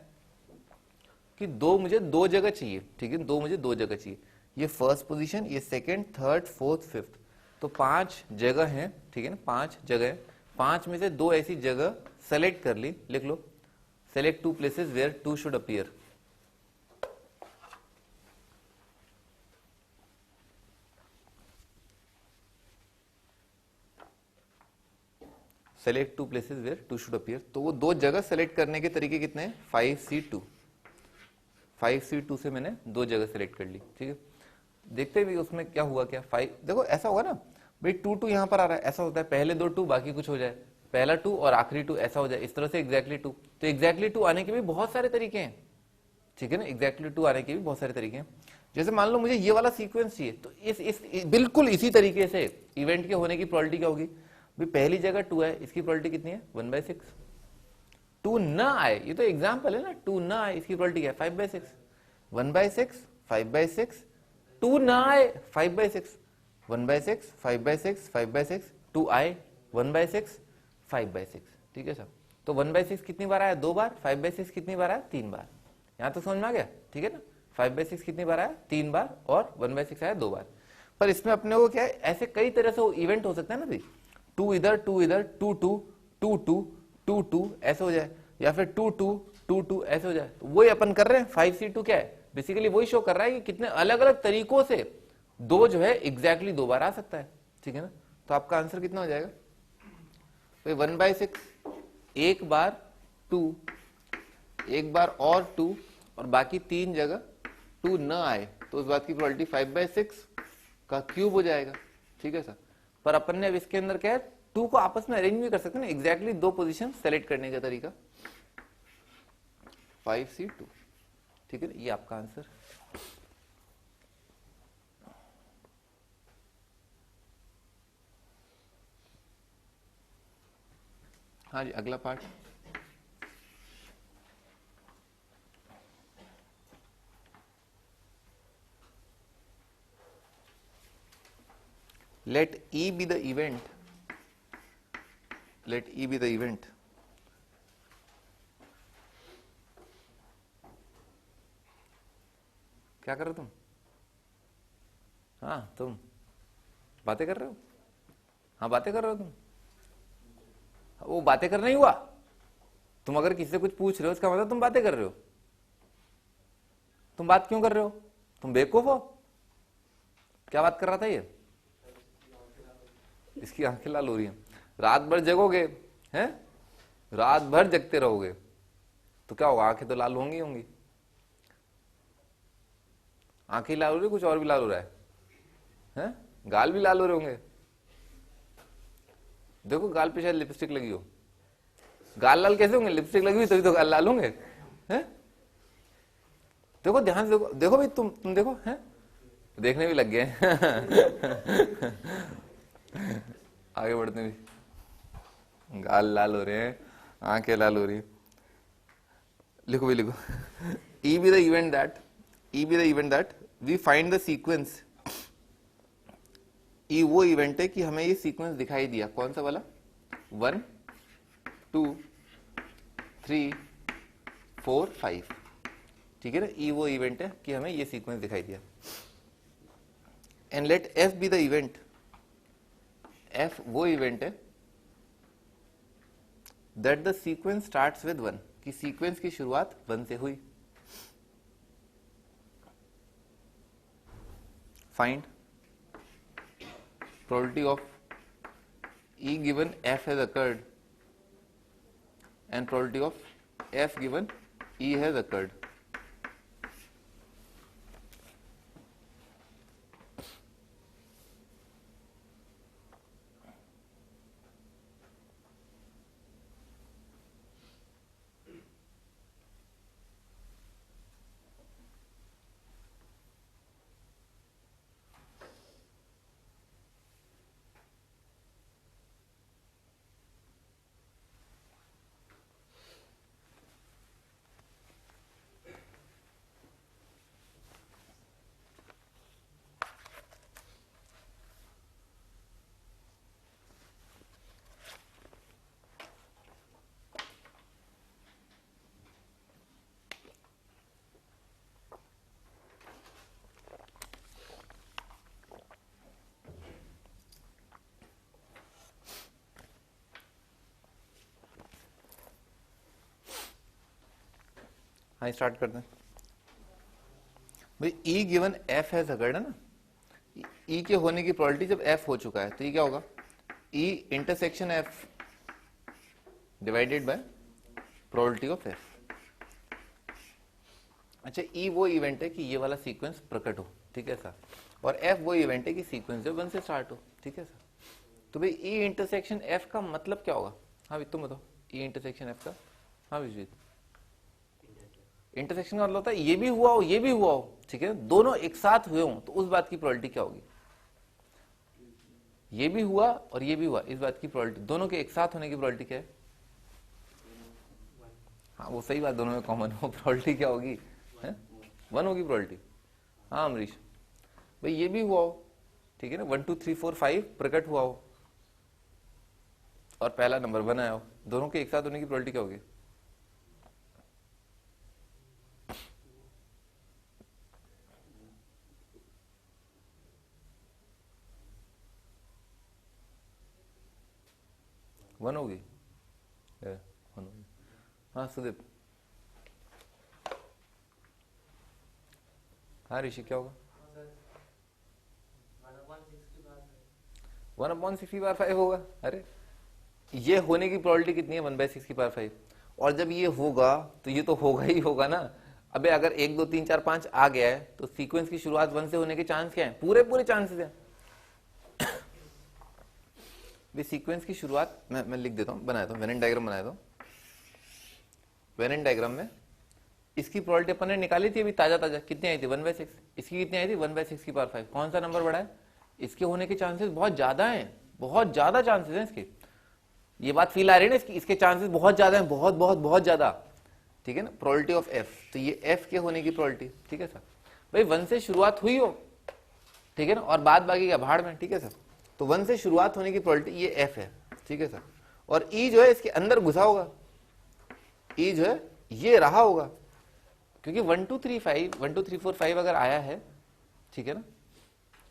कि 2 मुझे 2 जगह चाहिए। ठीक है, 2 मुझे 2 जगह चाहिए। ये फर्स्ट पोजीशन, ये सेकंड, थर्ड, फोर्थ, फिफ्थ, तो 5 जगह हैं। ठीक है ना, 5 जगह है। 5 में से 2 ऐसी जगह सेलेक्ट कर ली। लिख लो, select 2 places where 2 should appear. Select 2 places where 2 should appear. तो वो 2 जगह सेलेक्ट करने के तरीके कितने हैं? 5c2। 5c2 से मैंने 2 जगह सेलेक्ट कर ली। ठीक है, देखते हैं भी उसमें क्या हुआ। क्या 5, देखो ऐसा होगा ना भाई 2 यहां पर आ रहा है, ऐसा होता है पहले 2 2 बाकी कुछ हो जाए, पहला 2 और आखिरी 2 ऐसा हो जाए, इस तरह से एग्जैक्टली 2। तो एग्जैक्टली 2 आने के भी बहुत सारे तरीके हैं। ठीक है ना, एग्जैक्टली 2 आने के भी बहुत सारे तरीके हैं। जैसे मान लो मुझे ये वाला सीक्वेंस चाहिए, तो इस बिल्कुल इसी तरीके से इवेंट के होने की प्रोबेबिलिटी क्या होगी? भाई पहली जगह 2 है, इसकी प्रोबेबिलिटी कितनी है? 1/6। 2 ना आए, ये तो एग्जाम्पल है ना, 2 ना आए, इसकी प्रोबेबिलिटी क्या है? 5/6। 1/6 5/6, 2 ना आए 5/6, 1/6 5/6 5/6, 2 आए 1/6 5/6। ठीक है सर। तो 1/6 कितनी बार आया? 2 बार। 5/6 कितनी बार आया? 3 बार। यहां तो समझ में आ गया? ठीक है ना। 5/6 कितनी बार आया? 3 बार, और 1/6 आया 2 बार। पर इसमें अपने को क्या है, ऐसे कई तरह से इवेंट हो सकता है ना भाई। 2 इधर 2 इधर, 2 2 2 2 2 2 ऐसे हो जाए, या फिर 2 2 2 2 ऐसे हो जाए। तो वही अपन कर रहे हैं। 5c2 क्या है? बेसिकली वही शो कर रहा है कि कितने अलग अलग तरीकों से दो जो है एग्जैक्टली दो बार आ सकता है, ठीक है ना। तो आपका आंसर कितना हो जाएगा भाई 1/6, एक बार 2, एक बार और 2, और बाकी 3 जगह 2 न आए तो उस बात की प्रोबेबिलिटी 5/6 का क्यूब हो जाएगा, ठीक है सर। पर अपन ने अब इसके अंदर क्या है, 2 को आपस में अरेंज भी कर सकते हैं ना, एग्जैक्टली दो पोजीशन सेलेक्ट करने का तरीका 5C2, ठीक है। ये आपका आंसर। हाँ जी, अगला part. let E be the event, let E be the event क्या कर रहे हो तुम? हाँ तुम बातें कर रहे हो? हाँ बातें कर रहे हो तुम? वो बातें करना ही हुआ? तुम अगर किसी से कुछ पूछ रहे हो इसका मतलब तुम बातें कर रहे हो। तुम बात क्यों कर रहे हो? तुम बेवकूफ हो? क्या बात कर रहा था ये? इसकी आंखें लाल हो रही हैं। रात भर जगोगे हैं, रात भर जगते रहोगे तो क्या होगा? आंखें तो लाल होंगी होंगी। आंखें लाल हो रही, कुछ और भी लाल हो रहा है? गाल भी लाल हो रहे होंगे। देखो गाल पे शायद लिपस्टिक लगी हो। गाल लाल कैसे होंगे? लिपस्टिक लगी हुई तभी तो गाल लाल होंगे, हैं? देखो ध्यान से देखो, देखो भाई तुम देखो, हैं? देखने भी लग गए आगे बढ़ते भी गाल लाल हो रहे हैं, आंखें लाल हो रही है। लिखो भी लिखो E be the event that, E be the event that we find the sequence। E वो इवेंट है कि हमें ये सीक्वेंस दिखाई दिया, कौन सा वाला? 1 2 3 4 5, ठीक है ना। E वो इवेंट है कि हमें ये सीक्वेंस दिखाई दिया। And let F be the event, F वो इवेंट है that the sequence starts with 1, कि सीक्वेंस की शुरुआत 1 से हुई। Find probability of E given F has occurred and probability of F given E has occurred। हाँ स्टार्ट करते हैं भाई। E given F has occurred है ना, E के होने की प्रोबेबिलिटी जब F हो चुका है तो ये क्या होगा? E intersection F divided by probability of F। अच्छा, E वो इवेंट है कि ये वाला सीक्वेंस प्रकट हो, ठीक है सर। और F वो इवेंट है कि सीक्वेंस जो 1 से स्टार्ट हो, ठीक है सर। तो भाई E इंटरसेक्शन F का मतलब क्या होगा? हाँ भाई तुम बताओ, E इंटरसेक्शन F का। हाँ विश्वजीत, इंटरसेक्शन का मतलब होता है ये भी हुआ हो ये भी हुआ हो, ठीक है, दोनों एक साथ हुए हो तो उस बात की प्रोबेबिलिटी क्या होगी? ये भी हुआ और ये भी हुआ, इस बात की प्रोबेबिलिटी, दोनों के एक साथ होने की प्रोबेबिलिटी क्या है? हाँ वो सही बात, दोनों में कॉमन हो, प्रोबेबिलिटी क्या होगी? 1 होगी प्रोबेबिलिटी। हाँ अमरीश भाई, ये भी हुआ हो, ठीक है ना, 1 2 3 4 5 प्रकट हुआ हो और पहला नंबर 1 आया हो, दोनों के एक साथ होने की प्रोबेबिलिटी क्या होगी? वन होगी, 1 होगी। हाँ सुदीप। हाँ ऋषि क्या होगा? 1/60/5 होगा। अरे ये होने की प्रोबेबिलिटी कितनी है? 1/60/5। और जब ये होगा तो ये तो होगा ही होगा ना। अबे अगर 1 2 3 4 5 आ गया है तो सीक्वेंस की शुरुआत 1 से होने के चांस क्या है? पूरे पूरे चांसेस हैं। सीक्वेंस की शुरुआत मैं लिख देता हूँ, बनाया था वेन डायग्राम बनाया था। वेन डायग्राम में इसकी प्रोबेबिलिटी अपन ने निकाली थी अभी ताजा ताजा, कितनी आई थी? 1/6। इसकी कितनी आई थी? 1/6/5। कौन सा नंबर बड़ा है? इसके होने के चांसेस बहुत ज्यादा हैं, बहुत ज्यादा चांसेस हैं इसके। ये बात फील आ रही है ना? इसके चांसेस बहुत ज्यादा हैं, बहुत बहुत बहुत ज्यादा। ठीक है ना? प्रोबेबिलिटी ऑफ एफ, तो ये एफ के होने की प्रोबेबिलिटी। ठीक है सर? भाई 1 से शुरुआत हुई हो, ठीक है ना, और बाद बाकी का भाड़ में। ठीक है सर? तो 1 से शुरुआत होने की प्रोबेबिलिटी ये एफ है। ठीक है सर? और ई जो है इसके अंदर घुसा होगा, ई जो है ये रहा होगा, क्योंकि 1 2 3 5 1 2 3 4 5 अगर आया है, ठीक है ना?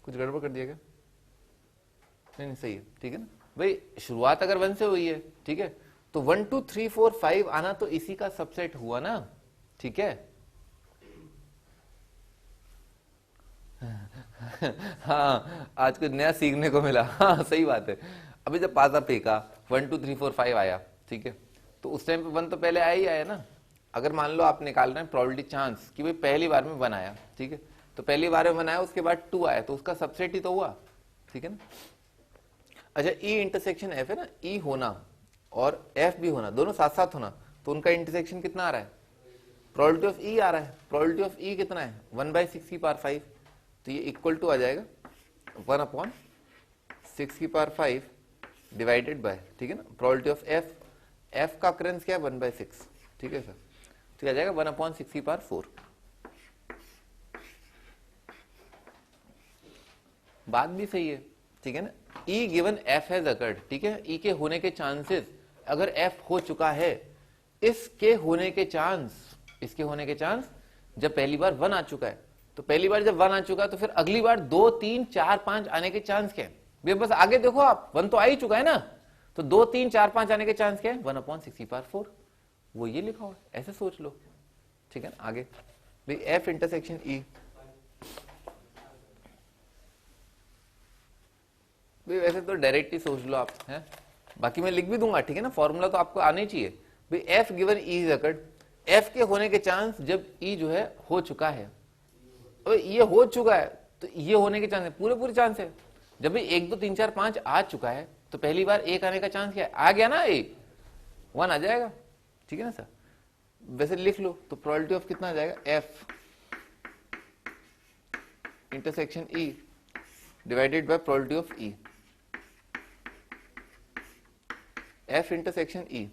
कुछ गड़बड़ कर दिया क्या? नहीं सही है। ठीक है ना भाई? शुरुआत अगर 1 से हुई है, ठीक है, तो 1 2 3 4 5 आना तो इसी का सबसेट हुआ ना। ठीक है? हाँ, आज कुछ नया सीखने को मिला। हाँ सही बात है। अभी जब पासा फेंका 1 2 3 4 5 आया, ठीक है, तो उस टाइम पे 1 तो पहले आया ही आया ना। अगर मान लो आप निकाल रहे हैं प्रोबेबिलिटी चांस कि भाई पहली बार में 1 आया, ठीक है, तो पहली बार में 1 आया, उसके बाद 2 आया, तो उसका सबसेट ही तो हुआ। ठीक है ना? अच्छा, ई इंटरसेक्शन एफ है ना, ई होना और एफ भी होना, दोनों साथ साथ होना, तो उनका इंटरसेक्शन कितना आ रहा है? प्रोबेबिलिटी ऑफ ई आ रहा है। प्रोबेबिलिटी ऑफ ई कितना है? 1/6/5। तो ये इक्वल टू आ जाएगा 1/6/5 डिवाइडेड बाय, ठीक है ना, प्रोबेबिलिटी ऑफ एफ, एफ का अकरेंस क्या है? 1/6। ठीक है सर? तो आ जाएगा 1/6/4। बात भी सही है। ठीक है ना? ई गिवन एफ हैज अकर्ड, ठीक है, ई के होने के चांसेस, अगर एफ हो चुका है, इसके होने के चांस, इसके होने के चांस जब पहली बार 1 आ चुका है, तो पहली बार जब 1 आ चुका है तो फिर अगली बार 2 3 4 5 आने के चांस क्या है? बस आगे देखो आप, 1 तो आ ही चुका है ना, तो 2 3 4 5 आने के चांस क्या है? 1/60/4। वो ये लिखा हुआ है, ऐसे सोच लो। ठीक है ना? आगे भाई एफ इंटरसेक्शन ई, भाई वैसे तो डायरेक्ट ही सोच लो आप, हैं, बाकी मैं लिख भी दूंगा। ठीक है ना? फॉर्मूला तो आपको आना ही चाहिए। भाई F given E is occurred, F के होने के चांस जब ई जो है हो चुका है, तो ये हो चुका है, तो ये होने के चांस है, पूरे पूरे चांस है। जब भी 1 2 3 4 5 आ चुका है, तो पहली बार 1 आने का चांस क्या है? आ गया ना, 1 आ जाएगा। ठीक है ना सर? वैसे लिख लो तो प्रोबेबिलिटी ऑफ कितना आ जाएगा? F intersection E divided by probability of E, F intersection E.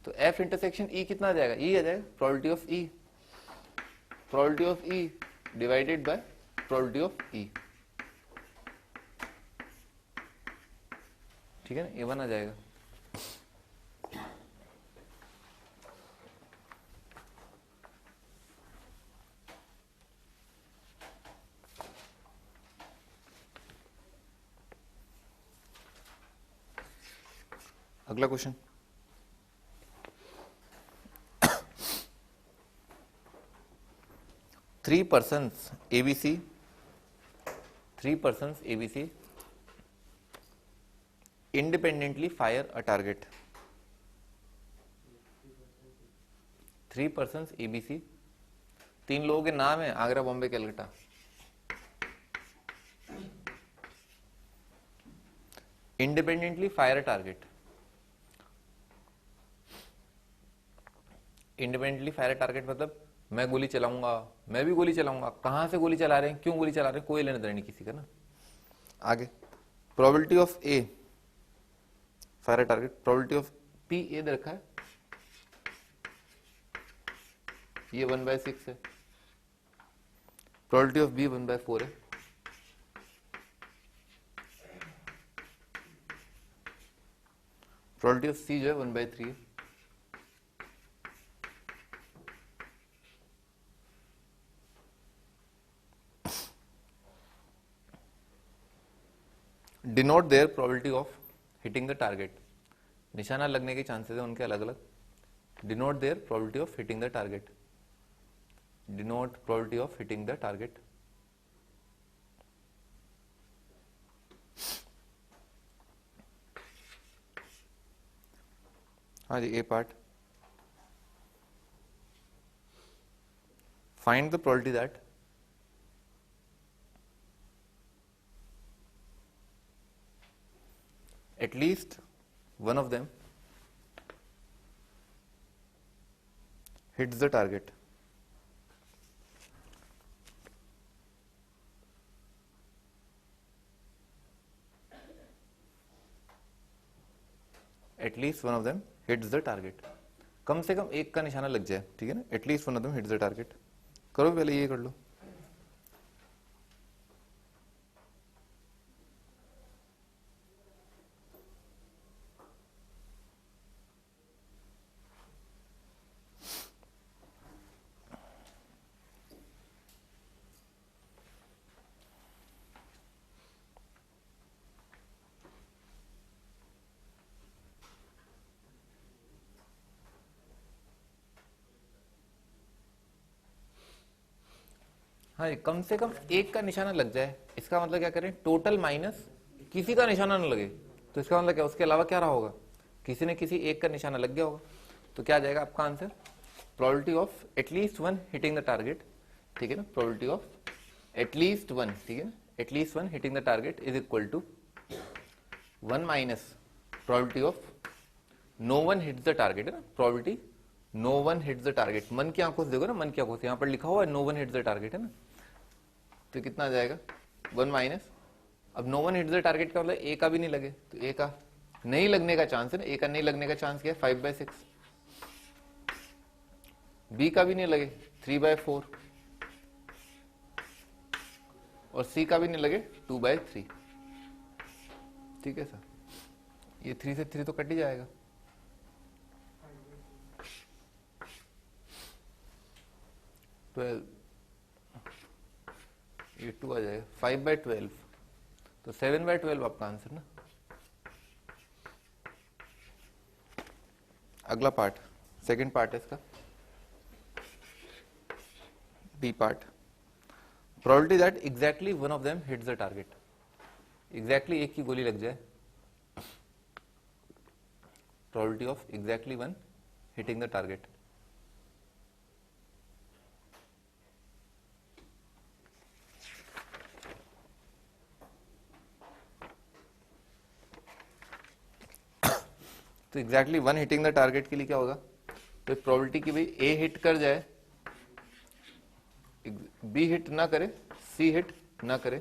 तो एफ इंटरसेक्शन ई कितना आ जाएगा? ई आ जाएगा probability of E, probability of E divided by probability of E. ठीक है ना? A1 आ जाएगा। अगला question, three persons ABC independently fire a target. 3 persons ABC, 3 लोगों के नाम है Agra, Bombay, Calcutta. Independently fire a target, independently fire a target मतलब मैं गोली चलाऊंगा, मैं भी गोली चलाऊंगा, कहां से गोली चला रहे हैं, क्यों गोली चला रहे हैं, कोई लेना देना नहीं किसी का ना। आगे probability of A fire a target, probability of P A दे रखा है, ये 1/6 है, प्रोबेबिलिटी ऑफ बी 1/4 है, प्रोबेबिलिटी ऑफ सी जो है 1/3 है। Denote their probability of hitting the target, निशाना लगने के चांसेस है उनके अलग अलग। Denote their probability of hitting the target, denote probability of hitting the target. हाँ जी, A part, find the probability that at least one of them hits the target. At least one of them hits the target. कम से कम एक का निशाना लग जाए, ठीक है ना? At least one of them hits the target. करो पहले ये कर लो. हाँ, कम से कम एक का निशाना लग जाए, इसका मतलब क्या करें, टोटल माइनस किसी का निशाना न लगे, तो इसका मतलब क्या, उसके अलावा क्या रहा होगा, किसी ने किसी एक का निशाना लग गया होगा, तो क्या आ जाएगा आपका answer, probability of at least one hitting the target, ठीक है ना, प्रोबेबिलिटी ऑफ एटलीस्ट वन, ठीक है ना, at least one hitting the target is equal to 1 minus probability of no one hits the target, है ना, probability no one hits the target, मन की आंखों से देखो ना, मन की आंखों से, यहां पर लिखा हुआ है no one hits the target, है ना, तो कितना आ जाएगा 1 माइनस, अब no one hits the target का मतलब ए का भी नहीं लगे, तो ए का नहीं लगने का चांस है ना, ए का नहीं लगने का चांस क्या है 5/6, बी का भी नहीं लगे 3/4, और सी का भी नहीं लगे 2/3, ठीक है सर, ये 3 से 3 तो कट ही जाएगा, 12, ये 2 आ जाएगा, 5/12, तो 7/12 आपका आंसर ना। अगला पार्ट, सेकंड पार्ट है इसका, B part, probability that exactly one of them hits the target, exactly एक की गोली लग जाए, probability of exactly one hitting the target, तो exactly one hitting the target के लिए क्या होगा, तो प्रोबेबिलिटी की भाई ए हिट कर जाए, बी हिट ना करे, सी हिट ना करे,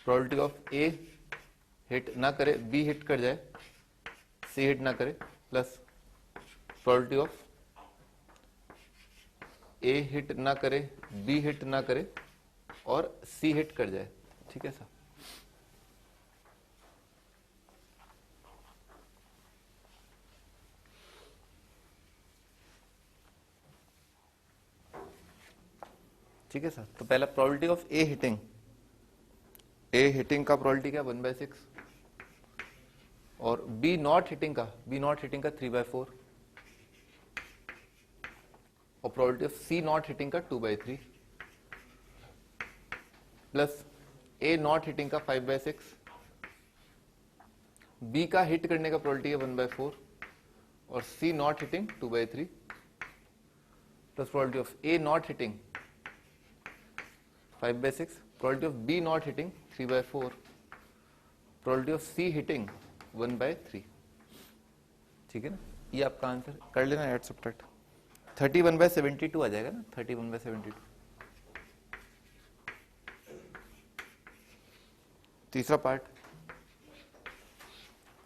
प्रोबेबिलिटी ऑफ ए हिट ना करे, बी हिट कर जाए, सी हिट ना करे, plus probability of A hit ना करे, बी हिट ना करे और सी हिट कर जाए, ठीक है सर। ठीक है सर, तो पहला प्रोबेबिलिटी ऑफ ए हिटिंग का प्रोबेबिलिटी क्या 1/6, और बी नॉट हिटिंग का 3/4, और probability of C not hitting का 2/3, प्लस ए नॉट हिटिंग का 5/6, बी का हिट करने का प्रोबेबिलिटी है 1/4, और C not hitting 2/3, plus probability of A not hitting 5/6, probability of B not hitting 3/4, probability of C hitting 1/3, ठीक है ना, ये आपका आंसर कर लेना, ऐड सब्ट्रैक्ट 31/72 आ जाएगा ना, 31/72। तीसरा पार्ट,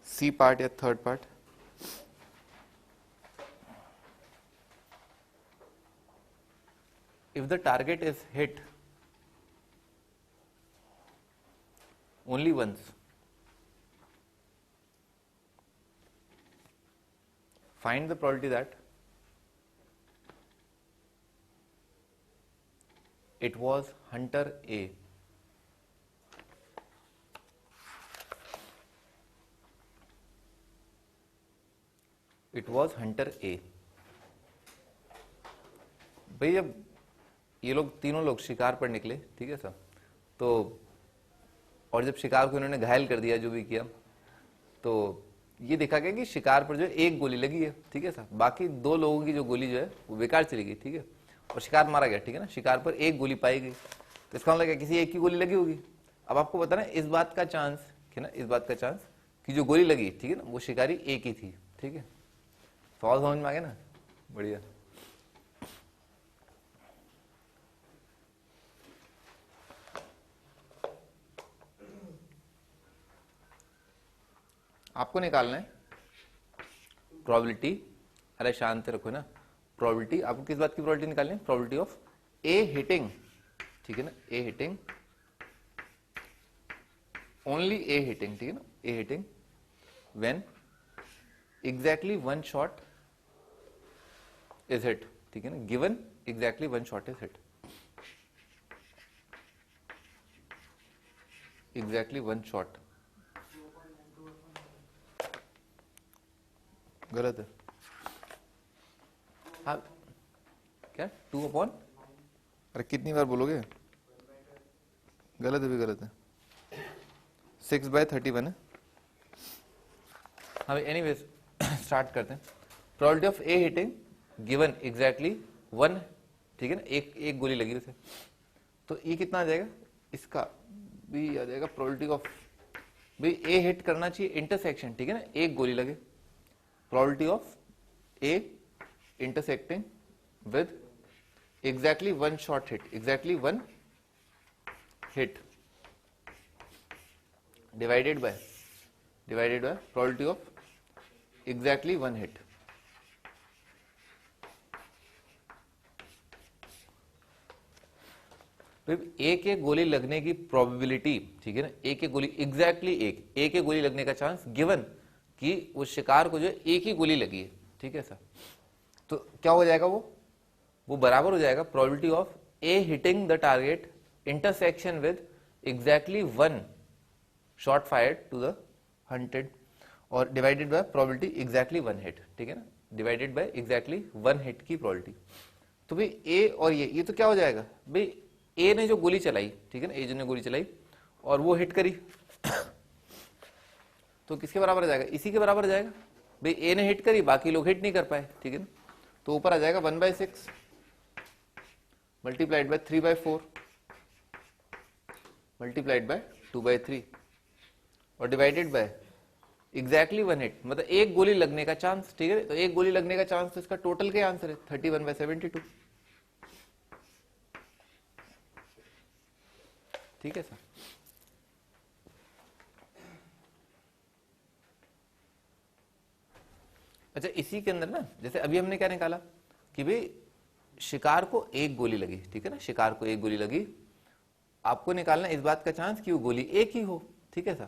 सी पार्ट या third part, if the target is hit only once, find the probability that it was hunter A. It was hunter A. भाई जब ये लोग तीनों लोग शिकार पर निकले, ठीक है सर, तो और जब शिकार को इन्होंने घायल कर दिया, जो भी किया, तो ये देखा गया कि शिकार पर जो है एक गोली लगी है, ठीक है सर, बाकी दो लोगों की जो गोली जो है वो बेकार चली गई, ठीक है, और शिकार मारा गया, ठीक है ना, शिकार पर एक गोली पाई गई, तो इसका मतलब किसी एक की गोली लगी होगी। अब आपको बताना इस बात का चांस, ठीक है ना, इस बात का चांस कि जो गोली लगी, ठीक है ना, वो शिकारी एक ही थी, ठीक है। सवाल समझ में आ गया ना, बढ़िया। आपको निकालना है प्रोबेबिलिटी, अरे शांत रखो ना, प्रोबेबिलिटी, आपको किस बात की प्रोबेबिलिटी निकालनी है, प्रोबेबिलिटी ऑफ ए हिटिंग, ठीक है ना, A hitting, only A hitting, ठीक है ना, A hitting when exactly one shot is hit, ठीक है ना, given exactly one shot is hit, exactly one shot, गलत है। हाँ क्या 2 अपॉन, अरे कितनी बार बोलोगे, गलत है, भी गलत है, 6/31 है। हाँ एनीवेज स्टार्ट करते हैं। Probability of A hitting given exactly 1, ठीक है ना, एक गोली लगी उसे, तो ये कितना आ जाएगा, इसका भी आ जाएगा प्रोबेबिलिटी ऑफ, भाई ए हिट करना चाहिए इंटरसेक्शन, ठीक है ना, एक गोली लगे, probability of A intersecting with exactly one shot hit, exactly one hit divided by probability of exactly one hit. एक एक गोली लगने की प्रोबेबिलिटी, ठीक है ना, एक एक गोली एग्जैक्टली एक एक गोली लगने का चांस गिवन कि उस शिकार को जो एक ही गोली लगी है, ठीक है सर, तो क्या हो जाएगा, वो बराबर हो जाएगा probability of A hitting the target intersection with exactly one shot fired to the hunted, और divided by probability exactly one hit, ठीक है ना, divided by exactly one hit की प्रोबेबिलिटी। तो भाई ए और ये तो क्या हो जाएगा, भाई ए ने जो गोली चलाई, ठीक है ना, ए जो ने गोली चलाई और वो हिट करी तो किसके बराबर आ जाएगा, इसी के बराबर आ जाएगा, भाई ए ने हिट करी, बाकी लोग हिट नहीं कर पाए, ठीक है ना, तो ऊपर आ जाएगा 1/6 मल्टीप्लाइड बाय 3/4 मल्टीप्लाइड बाय 2/3 और divided by exactly one hit, मतलब एक गोली लगने का चांस, ठीक है, तो एक गोली लगने का चांस, तो इसका टोटल क्या आंसर है 31/72, ठीक है सर। अच्छा इसी के अंदर ना, जैसे अभी हमने क्या निकाला कि भाई शिकार को एक गोली लगी, ठीक है ना, शिकार को एक गोली लगी, आपको निकालना इस बात का चांस कि वो गोली एक ही हो, ठीक है सर।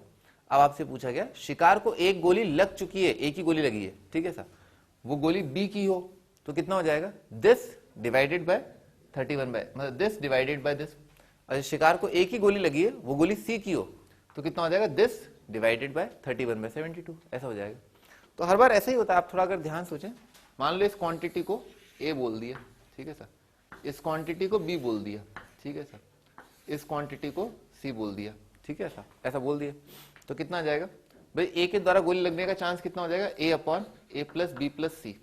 अब आपसे पूछा गया शिकार को एक गोली लग चुकी है, एक ही गोली लगी है, ठीक है सर, वो गोली बी की हो तो कितना हो जाएगा, दिस डिवाइडेड बाय 31 बाय, मतलब दिस डिवाइडेड बाय दिस। अच्छा शिकार को एक ही गोली लगी है, वो गोली सी की हो तो कितना हो जाएगा, दिस डिवाइडेड बाय 31/72, ऐसा हो जाएगा। तो हर बार ऐसा ही होता है, आप थोड़ा अगर ध्यान सोचें, मान लो इस क्वांटिटी को ए बोल दिया, ठीक है सर, इस क्वांटिटी को बी बोल दिया, ठीक है सर, इस क्वांटिटी को सी बोल दिया, ठीक है सर, ऐसा बोल दिया, तो कितना आ जाएगा भाई, ए के द्वारा गोली लगने का चांस कितना हो जाएगा, ए upon A plus B plus C,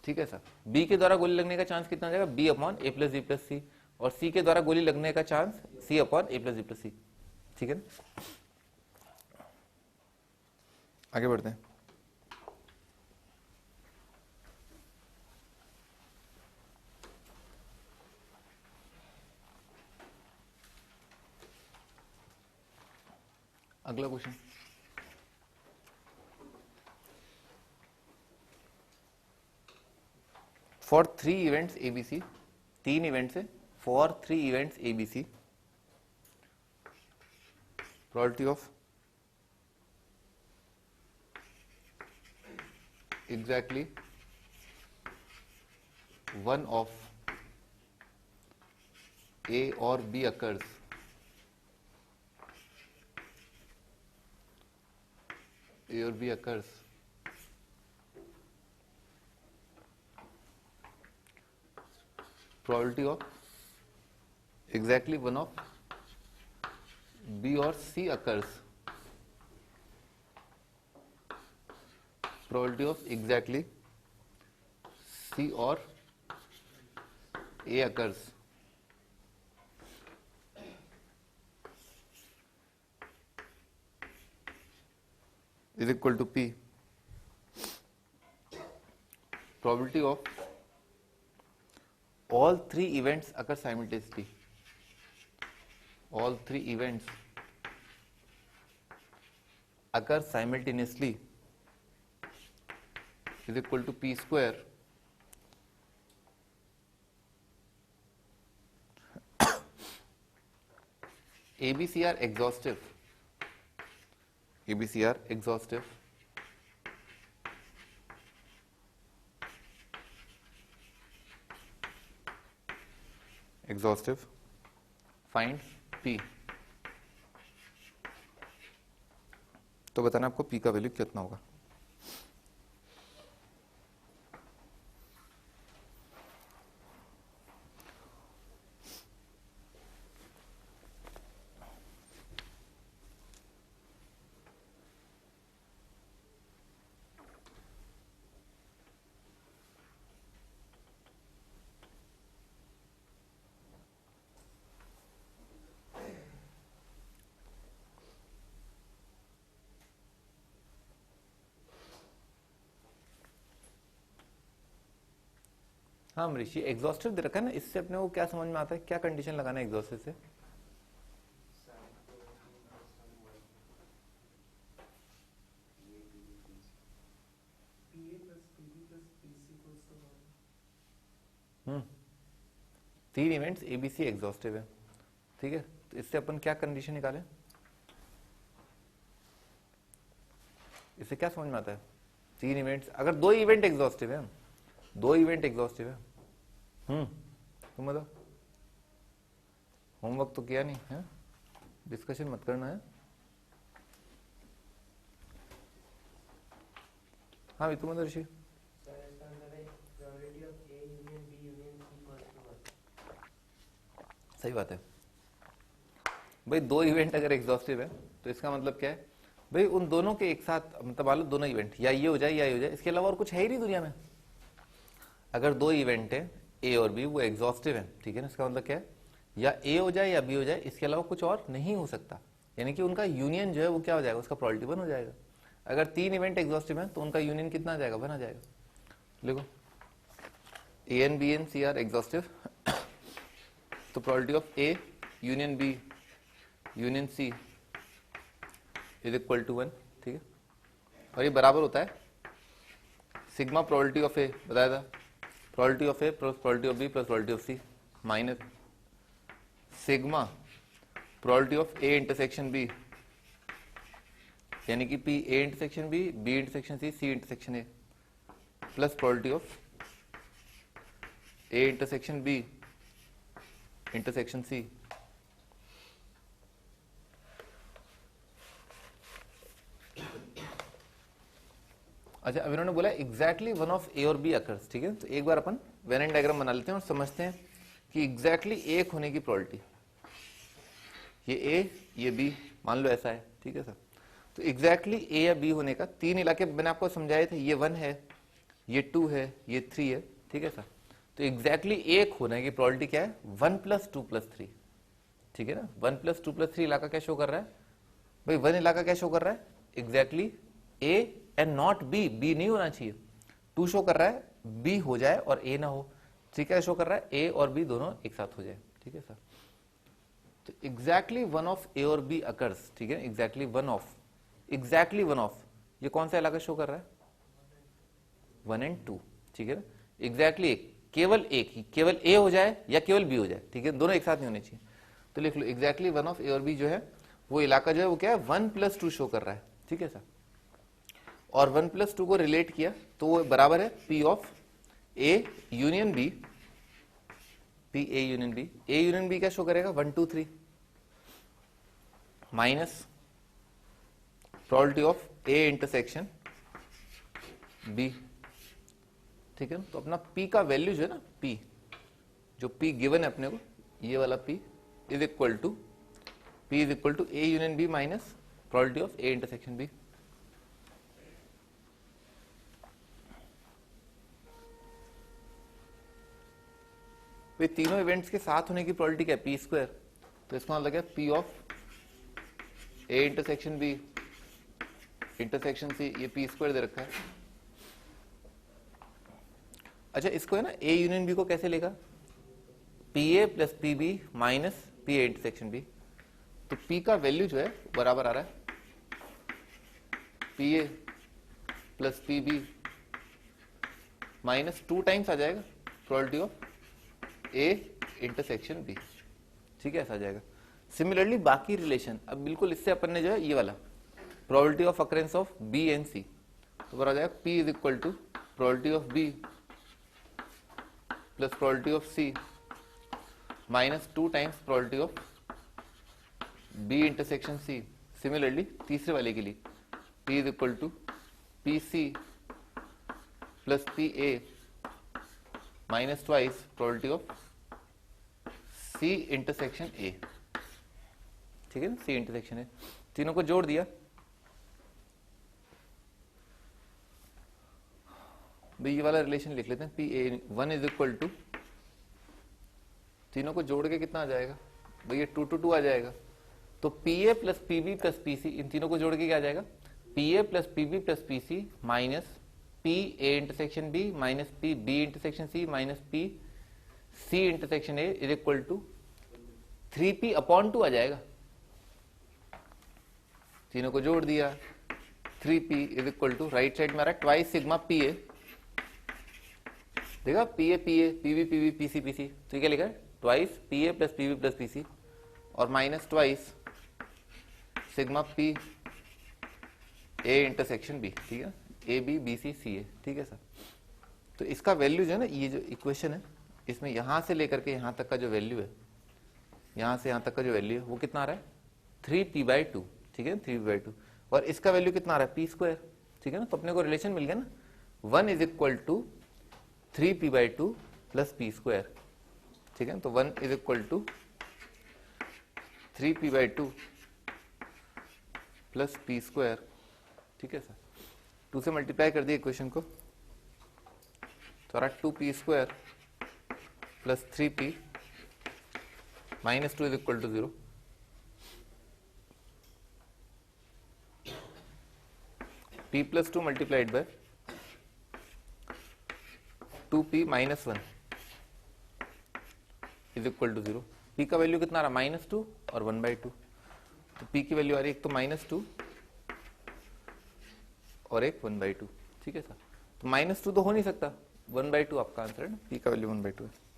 ठीक है सर। बी के द्वारा गोली लगने का चांस कितना हो जाएगा, B upon A plus B plus C, और सी के द्वारा गोली लगने का chance C upon A plus B plus C, ठीक है ना। आगे बढ़ते हैं। अगला question, for 3 events A B C, 3 events है, for 3 events A B C, probability of exactly one of A और B occurs, A or B occurs, probability of exactly one of B or C occurs, probability of exactly C or A occurs is equal to P, probability of all three events occur simultaneously. All three events occur simultaneously is equal to P square ABC are exhaustive. ABC are exhaustive. Exhaustive. Find P. तो बताना आपको P का value कितना होगा. हाँ ऋषि, exhaustive दे रखा है ना, इससे अपने को क्या समझ में आता है, क्या कंडीशन लगाना है एग्जॉस्टिव से? तीन इवेंट्स एबीसी एग्जॉस्टिव है, ठीक है, तो इससे अपन क्या कंडीशन निकालें? इससे क्या समझ में आता है? तीन इवेंट्स, अगर दो इवेंट एग्जॉस्टिव है, दो इवेंट एग्जॉस्टिव है, तुम बताओ. होमवर्क तो किया नहीं है, डिस्कशन मत करना है. हाँ तुम बताओ ऋषि. सही बात है भाई, दो इवेंट अगर एग्जॉस्टिव है तो इसका मतलब क्या है भाई, उन दोनों के एक साथ, मतलब मान लो दोनों इवेंट या ये हो जाए या ये हो जाए, इसके अलावा और कुछ है ही नहीं दुनिया में. अगर दो इवेंट है ए और बी, वो एग्जॉस्टिव है, ठीक है ना, इसका मतलब क्या है, या ए हो जाए या बी हो जाए, इसके अलावा कुछ और नहीं हो सकता, यानी कि उनका यूनियन जो है वो क्या हो जाएगा, उसका प्रोबेबिलिटी 1 हो जाएगा. अगर तीन इवेंट एग्जॉस्टिव है तो उनका यूनियन कितना आ जाएगा, 1 आ जाएगा. देखो A and B and C are exhaustive, तो probability of A union B union C is equal to 1, ठीक है, और ये बराबर होता है सिग्मा प्रोबेबिलिटी ऑफ ए, बताया था, probability of A plus probability of B plus probability of C minus sigma probability of A intersection B, यानी कि P A intersection B, B intersection C, C intersection A, plus probability of A intersection B intersection C. अच्छा, अब इन्होंने बोला exactly one of A और B occurs, ठीक है, तो एक बार अपन वेन एंड डायग्राम बना लेते हैं और समझते हैं कि एग्जैक्टली एक होने की प्रोबेबिलिटी, ये ए ये बी मान लो ऐसा है, ठीक है सर, तो एग्जैक्टली ए या बी होने का तीन इलाके मैंने आपको समझाए थे, ये 1 है, ये 2 है, ये 3 है, ठीक है सर, तो एग्जैक्टली एक होने की प्रोबेबिलिटी क्या है, 1 + 2 + 3, ठीक है ना. 1 + 2 + 3 इलाका क्या शो कर रहा है भाई, 1 इलाका क्या शो कर रहा है, exactly A and not B, B नहीं होना चाहिए. 2 शो कर रहा है बी हो जाए और ए ना हो, ठीक है, शो कर रहा है ए और बी दोनों एक साथ हो जाए, ठीक है सर. तो एग्जैक्टली वन ऑफ ए और बी अकर्स, ठीक है, एग्जैक्टली वन ऑफ, ये कौन सा इलाका शो कर रहा है, 1 और 2, ठीक है ना, एग्जैक्टली एक, केवल एक ही, केवल ए हो जाए या केवल बी हो जाए, ठीक है, दोनों एक साथ नहीं होने चाहिए. तो लिख लो एग्जैक्टली वन ऑफ ए और बी जो है वो इलाका जो है वो क्या है, 1 + 2 शो कर रहा है, ठीक है सर, और 1 + 2 को रिलेट किया तो वो बराबर है P of A union B, P A union B, A union B क्या शो करेगा, 1 2 3 minus probability of A intersection B, ठीक है. तो अपना पी का वैल्यू जो है ना, पी जो पी गिवन है अपने को, ये वाला P is equal to A union B minus probability of A intersection B. तो ये तीनों इवेंट्स के साथ होने की प्रोबेबिलिटी क्या है, पी स्क्वायर। तो इसका मतलब है P of A intersection B intersection C, ये पी स्क्वायर दे रखा है। अच्छा इसको है ना ए यूनियन बी को कैसे लेगा, P A plus P B minus P A intersection B. तो पी का वैल्यू जो है बराबर आ रहा है P A plus P B minus 2 times आ जाएगा probability of A intersection B. ठीक है, ऐसा आ जाएगा। सिमिलरली बाकी रिलेशन, अब बिल्कुल इससे अपन ने जो है ये वाला probability of occurrence of B and C, तो बराबर आ जाएगा P is equal to probability of B plus probability of C minus 2 times probability of B intersection C. Similarly तीसरे वाले के लिए P is equal to P C plus P A minus twice probability of C intersection A. ठीक है ना, सी intersection ए, तीनों को जोड़ दिया। भाई ये वाला रिलेशन लिख लेते हैं, P A 1 is equal to, तीनों को जोड़ के कितना आ जाएगा भाई, ये 2 to 2 आ जाएगा। तो P A plus P B plus P C, इन तीनों को जोड़ के क्या आ जाएगा, P A plus P B plus P C minus P A intersection B minus P B intersection C minus P C intersection A is equal to 3p upon 2 आ जाएगा। तीनों को जोड़ दिया, 3p is equal to, right side में आ रहा है ट्वाइस सिग्मा पी ए, देखा P A P B P B P C P C, तो क्या लिखा है twice P A plus P B plus P C और minus twice sigma P A intersection B. ठीक है, ए बी बी सी सी ए। ठीक है सर, तो इसका वैल्यू जो है ना, ये जो इक्वेशन है इसमें यहां से लेकर के यहां तक का जो वैल्यू है, यहां से यहां तक का जो वैल्यू है वो कितना आ रहा है 3p/2। ठीक है, 3p/2, और इसका वैल्यू कितना आ रहा है पी स्क्वायर। ठीक है ना, तो अपने को रिलेशन मिल गया ना, 1 is equal to 3p/2 plus P square. ठीक है, तो 1 is equal to 3p/2 plus P square. ठीक है सर, 2 से मल्टीप्लाई कर दिया इक्वेशन को, तो आ रहा 2p square plus 3p minus 2 is equal to 0। p plus 2 multiplied by 2p minus 1 is equal to 0। p का वैल्यू कितना आ रहा है -2 और 1/2, तो p की वैल्यू आ रही है एक तो -2 और एक 1/2। ठीक है सर, तो -2 तो हो नहीं सकता, 1/2 आपका आंसर है ना, p का वैल्यू 1/2 है।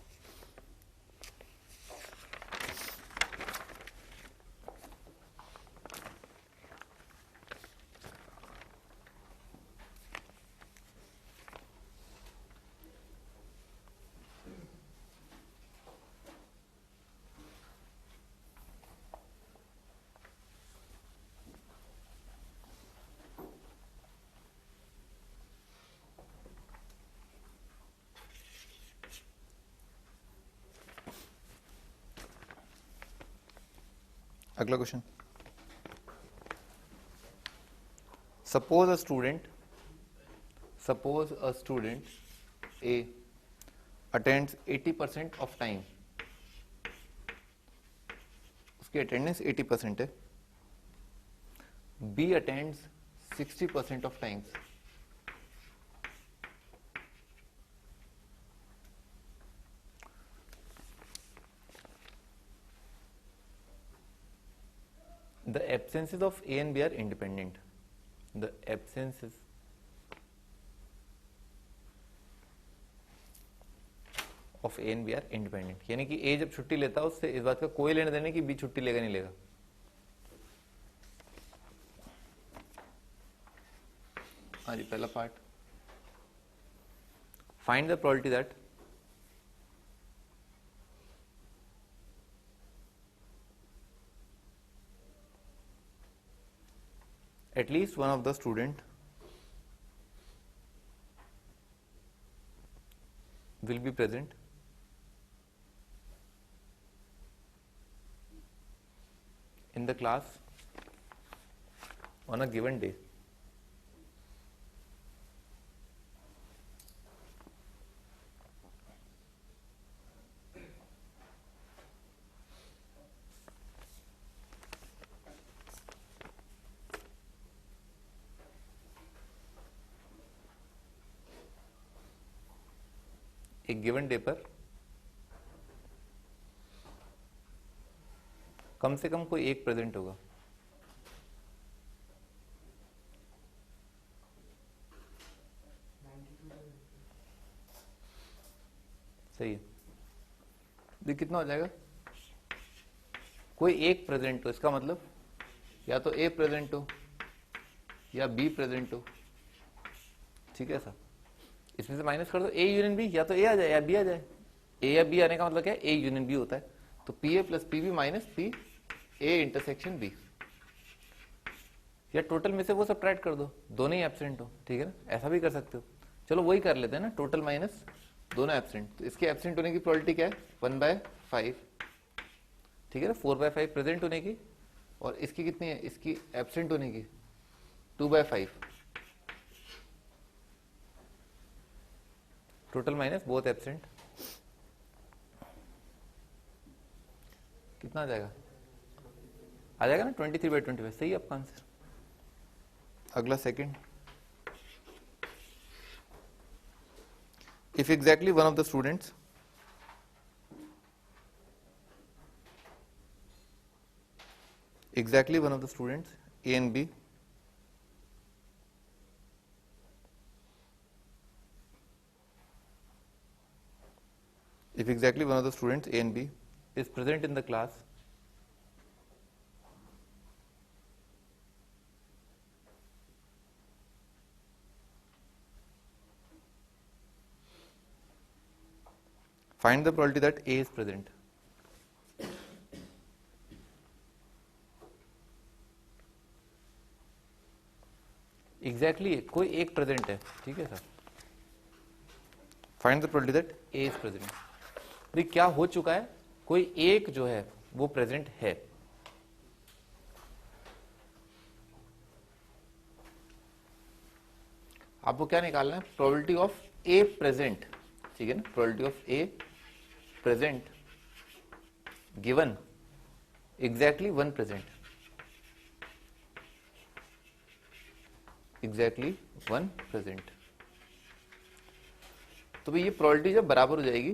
अगला question, suppose a student A attends 80% of time, उसकी अटेंडेंस 80% है, B attends 60% of times, the absences of A and B are independent. The absences of A and B are independent. यानी कि A जब छुट्टी लेता है उससे इस बात का कोई लेने देने कि B छुट्टी लेगा नहीं लेगा। हाँ जी, पहला part, find the probability that at least one of the student will be present in the class on a given day. एक गिवन डे पर कम से कम कोई एक प्रेजेंट होगा। सही है। देखिए कितना हो जाएगा, कोई एक प्रेजेंट हो, इसका मतलब या तो ए प्रेजेंट हो या बी प्रेजेंट हो, ठीक है सर। इसमें से माइनस कर दो ए यूनियन बी, या तो ए आ जाए या बी आ जाए। ए या बी आने का मतलब क्या है, ए यूनियन बी होता है। तो P A plus P B minus P A intersection B, या टोटल में से वो सब्ट्रैक्ट कर दो, दोनों ही एब्सेंट हो, ठीक है ना, ऐसा भी कर सकते हो। चलो वही कर लेते हैं ना, टोटल माइनस दोनों एब्सेंट। तो इसके एब्सेंट होने की प्रोबेबिलिटी क्या है, 1/5, ठीक है ना, 4/5 प्रेजेंट होने की, और इसकी कितनी है, इसकी एब्सेंट होने की 2/5, टोटल माइनस बोथ एब्सेंट। कितना आ जाएगा, आ जाएगा ना 23/25, सही है आपका आंसर। अगला second, if exactly one of the students A and B if exactly one of the students A and B is present in the class, find the probability that A is present. Exactly कोई एक present है, ठीक है sir. Find the probability that A is present. भाई क्या हो चुका है, कोई एक जो है वो प्रेजेंट है। आपको क्या निकालना है, प्रोबेबिलिटी ऑफ ए प्रेजेंट, ठीक है ना, probability of A present given exactly one present, exactly one present. तो भाई ये प्रोबेबिलिटी जब बराबर हो जाएगी,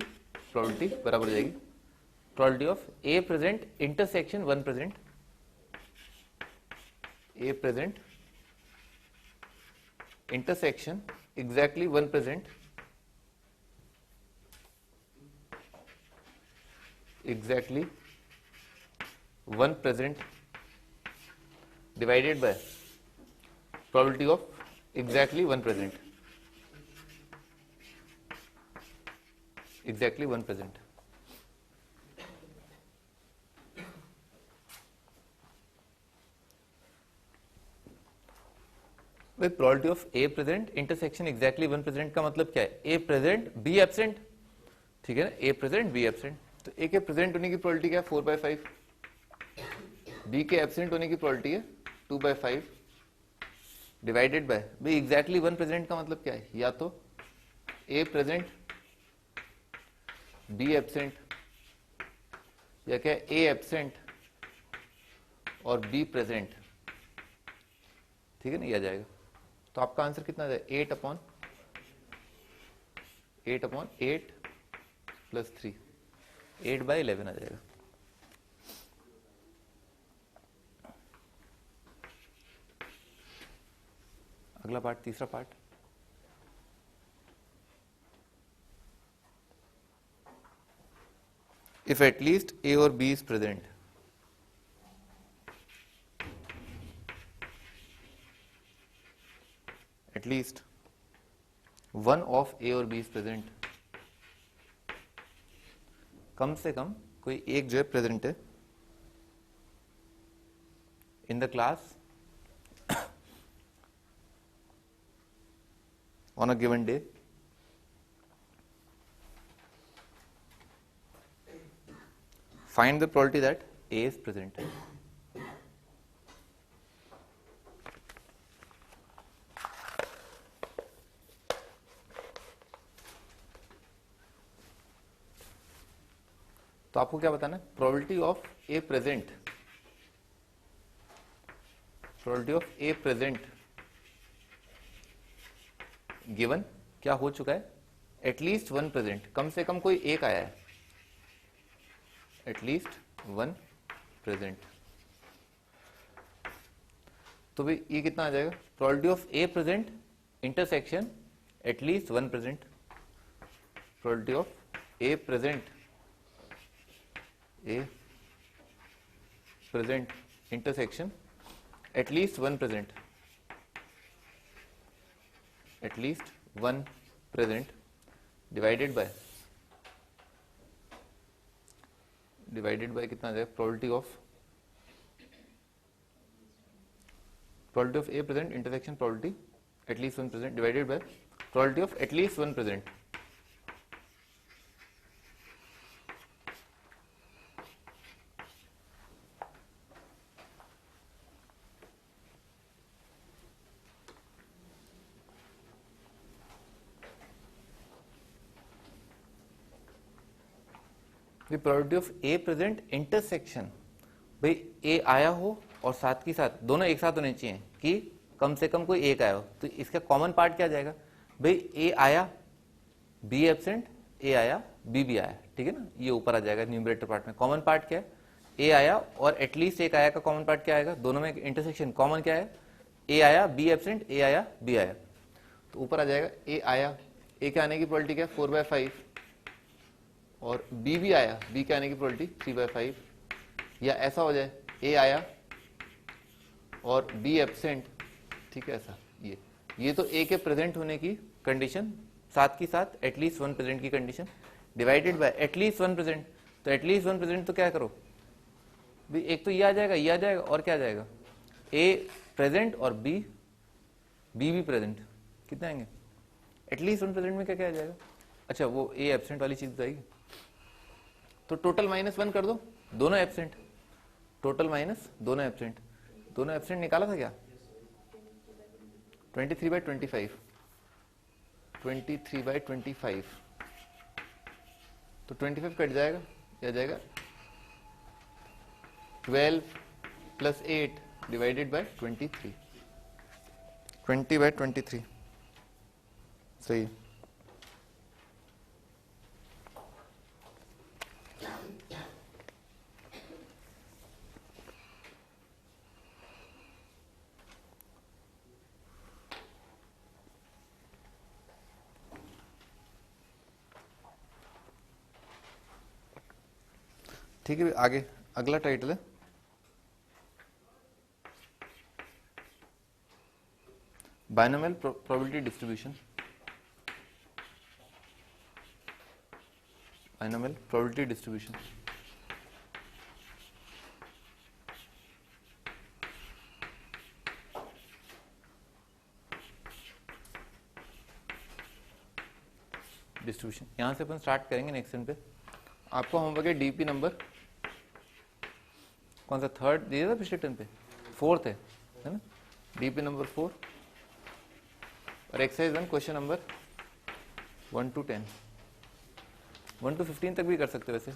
प्रोबेबिलिटी बराबर हो जाएगी probability of A present intersection one present, A present intersection exactly one present, exactly one present divided by probability of exactly one present, exactly one present। भाई probability of A present intersection exactly one present का मतलब क्या है, ए present B absent, ठीक है ना, ए present B absent. तो ए के प्रेजेंट होने की प्रोबेबिलिटी क्या है 4/5, बी के एब्सेंट होने की प्रोबेबिलिटी है 2/5 डिवाइडेड बाय, भाई एग्जैक्टली वन प्रेजेंट का मतलब क्या है, या तो ए प्रेजेंट बी एब्सेंट, या क्या है ए एब्सेंट और बी प्रेजेंट, ठीक है ना, ये आ जाएगा। तो आपका आंसर कितना आ जाएगा, 8/8 प्लस 3, 8/11 आ जाएगा। अगला पार्ट, तीसरा पार्ट, इफ एटलीस्ट ए और B is present, at least one of A और बी इज प्रेजेंट, कम से कम कोई एक जो है प्रेजेंट है in the class on a given day, find the probability that A is present। तो आपको क्या बताना है, probability of A present, probability of A present given क्या हो चुका है, एटलीस्ट वन प्रेजेंट, कम से कम कोई एक आया है, एटलीस्ट वन प्रेजेंट। तो भाई ये कितना आ जाएगा, probability of A present intersection at least one present, probability of A present intersection at least one present, at least one present divided by कितना आ जाएगा, probability of A present intersection probability at least one present divided by probability of at least one present. Probability of A present intersection, भाई ए आया हो और साथ ही साथ दोनों एक साथ होने चाहिए कि कम से कम कोई एक आया हो। तो इसका कॉमन पार्ट क्या जाएगा, भाई ए आया बी एब्सेंट, ए आया बी भी आया, ठीक है ना, ये ऊपर आ जाएगा न्यूमरेटर पार्ट में। कॉमन पार्ट क्या है, ए आया और एटलीस्ट एक आया का कॉमन पार्ट क्या आएगा, दोनों में इंटरसेक्शन कॉमन क्या है, ए आया बी एब्सेंट, ए आया बी आया। तो ऊपर आ जाएगा ए आया, ए के आने की प्रोबेबिलिटी क्या है 4/5, और बी भी आया, बी के आने की प्रोबेबिलिटी 3/5, या ऐसा हो जाए ए आया और बी एब्सेंट, ठीक है ऐसा। ये तो ए के प्रेजेंट होने की कंडीशन, साथ ही साथ एटलीस्ट वन प्रेजेंट की condition divided by at least one present. तो एटलीस्ट वन प्रेजेंट तो क्या करो भी, एक तो ये आ जाएगा, ये आ जाएगा, और क्या आ जाएगा, ए प्रेजेंट और बी भी प्रेजेंट, कितने आएंगे एटलीस्ट वन प्रेजेंट में, क्या क्या आ जाएगा, अच्छा वो ए एब्सेंट वाली चीज जाएगी, तो टोटल -1 कर दो, दोनों एब्सेंट, टोटल माइनस दोनों एब्सेंट, दोनों एब्सेंट निकाला था क्या 23/25, 23/25, तो 25 कट जाएगा, क्या जाएगा 12 + 8 डिवाइडेड बाय 23, 20/23, सही। ठीक है, आगे अगला टाइटल है binomial probability distribution, binomial probability distribution. Distribution यहां से अपन स्टार्ट करेंगे नेक्स्ट दिन पे। आपको होमवर्क है डीपी नंबर कौन सा, थर्ड दिया था पिछले टर्म पे, फोर्थ है ना, डीपी नंबर 4 और exercise 1 question number 1 to 10, 1 to 15 तक भी कर सकते हो वैसे।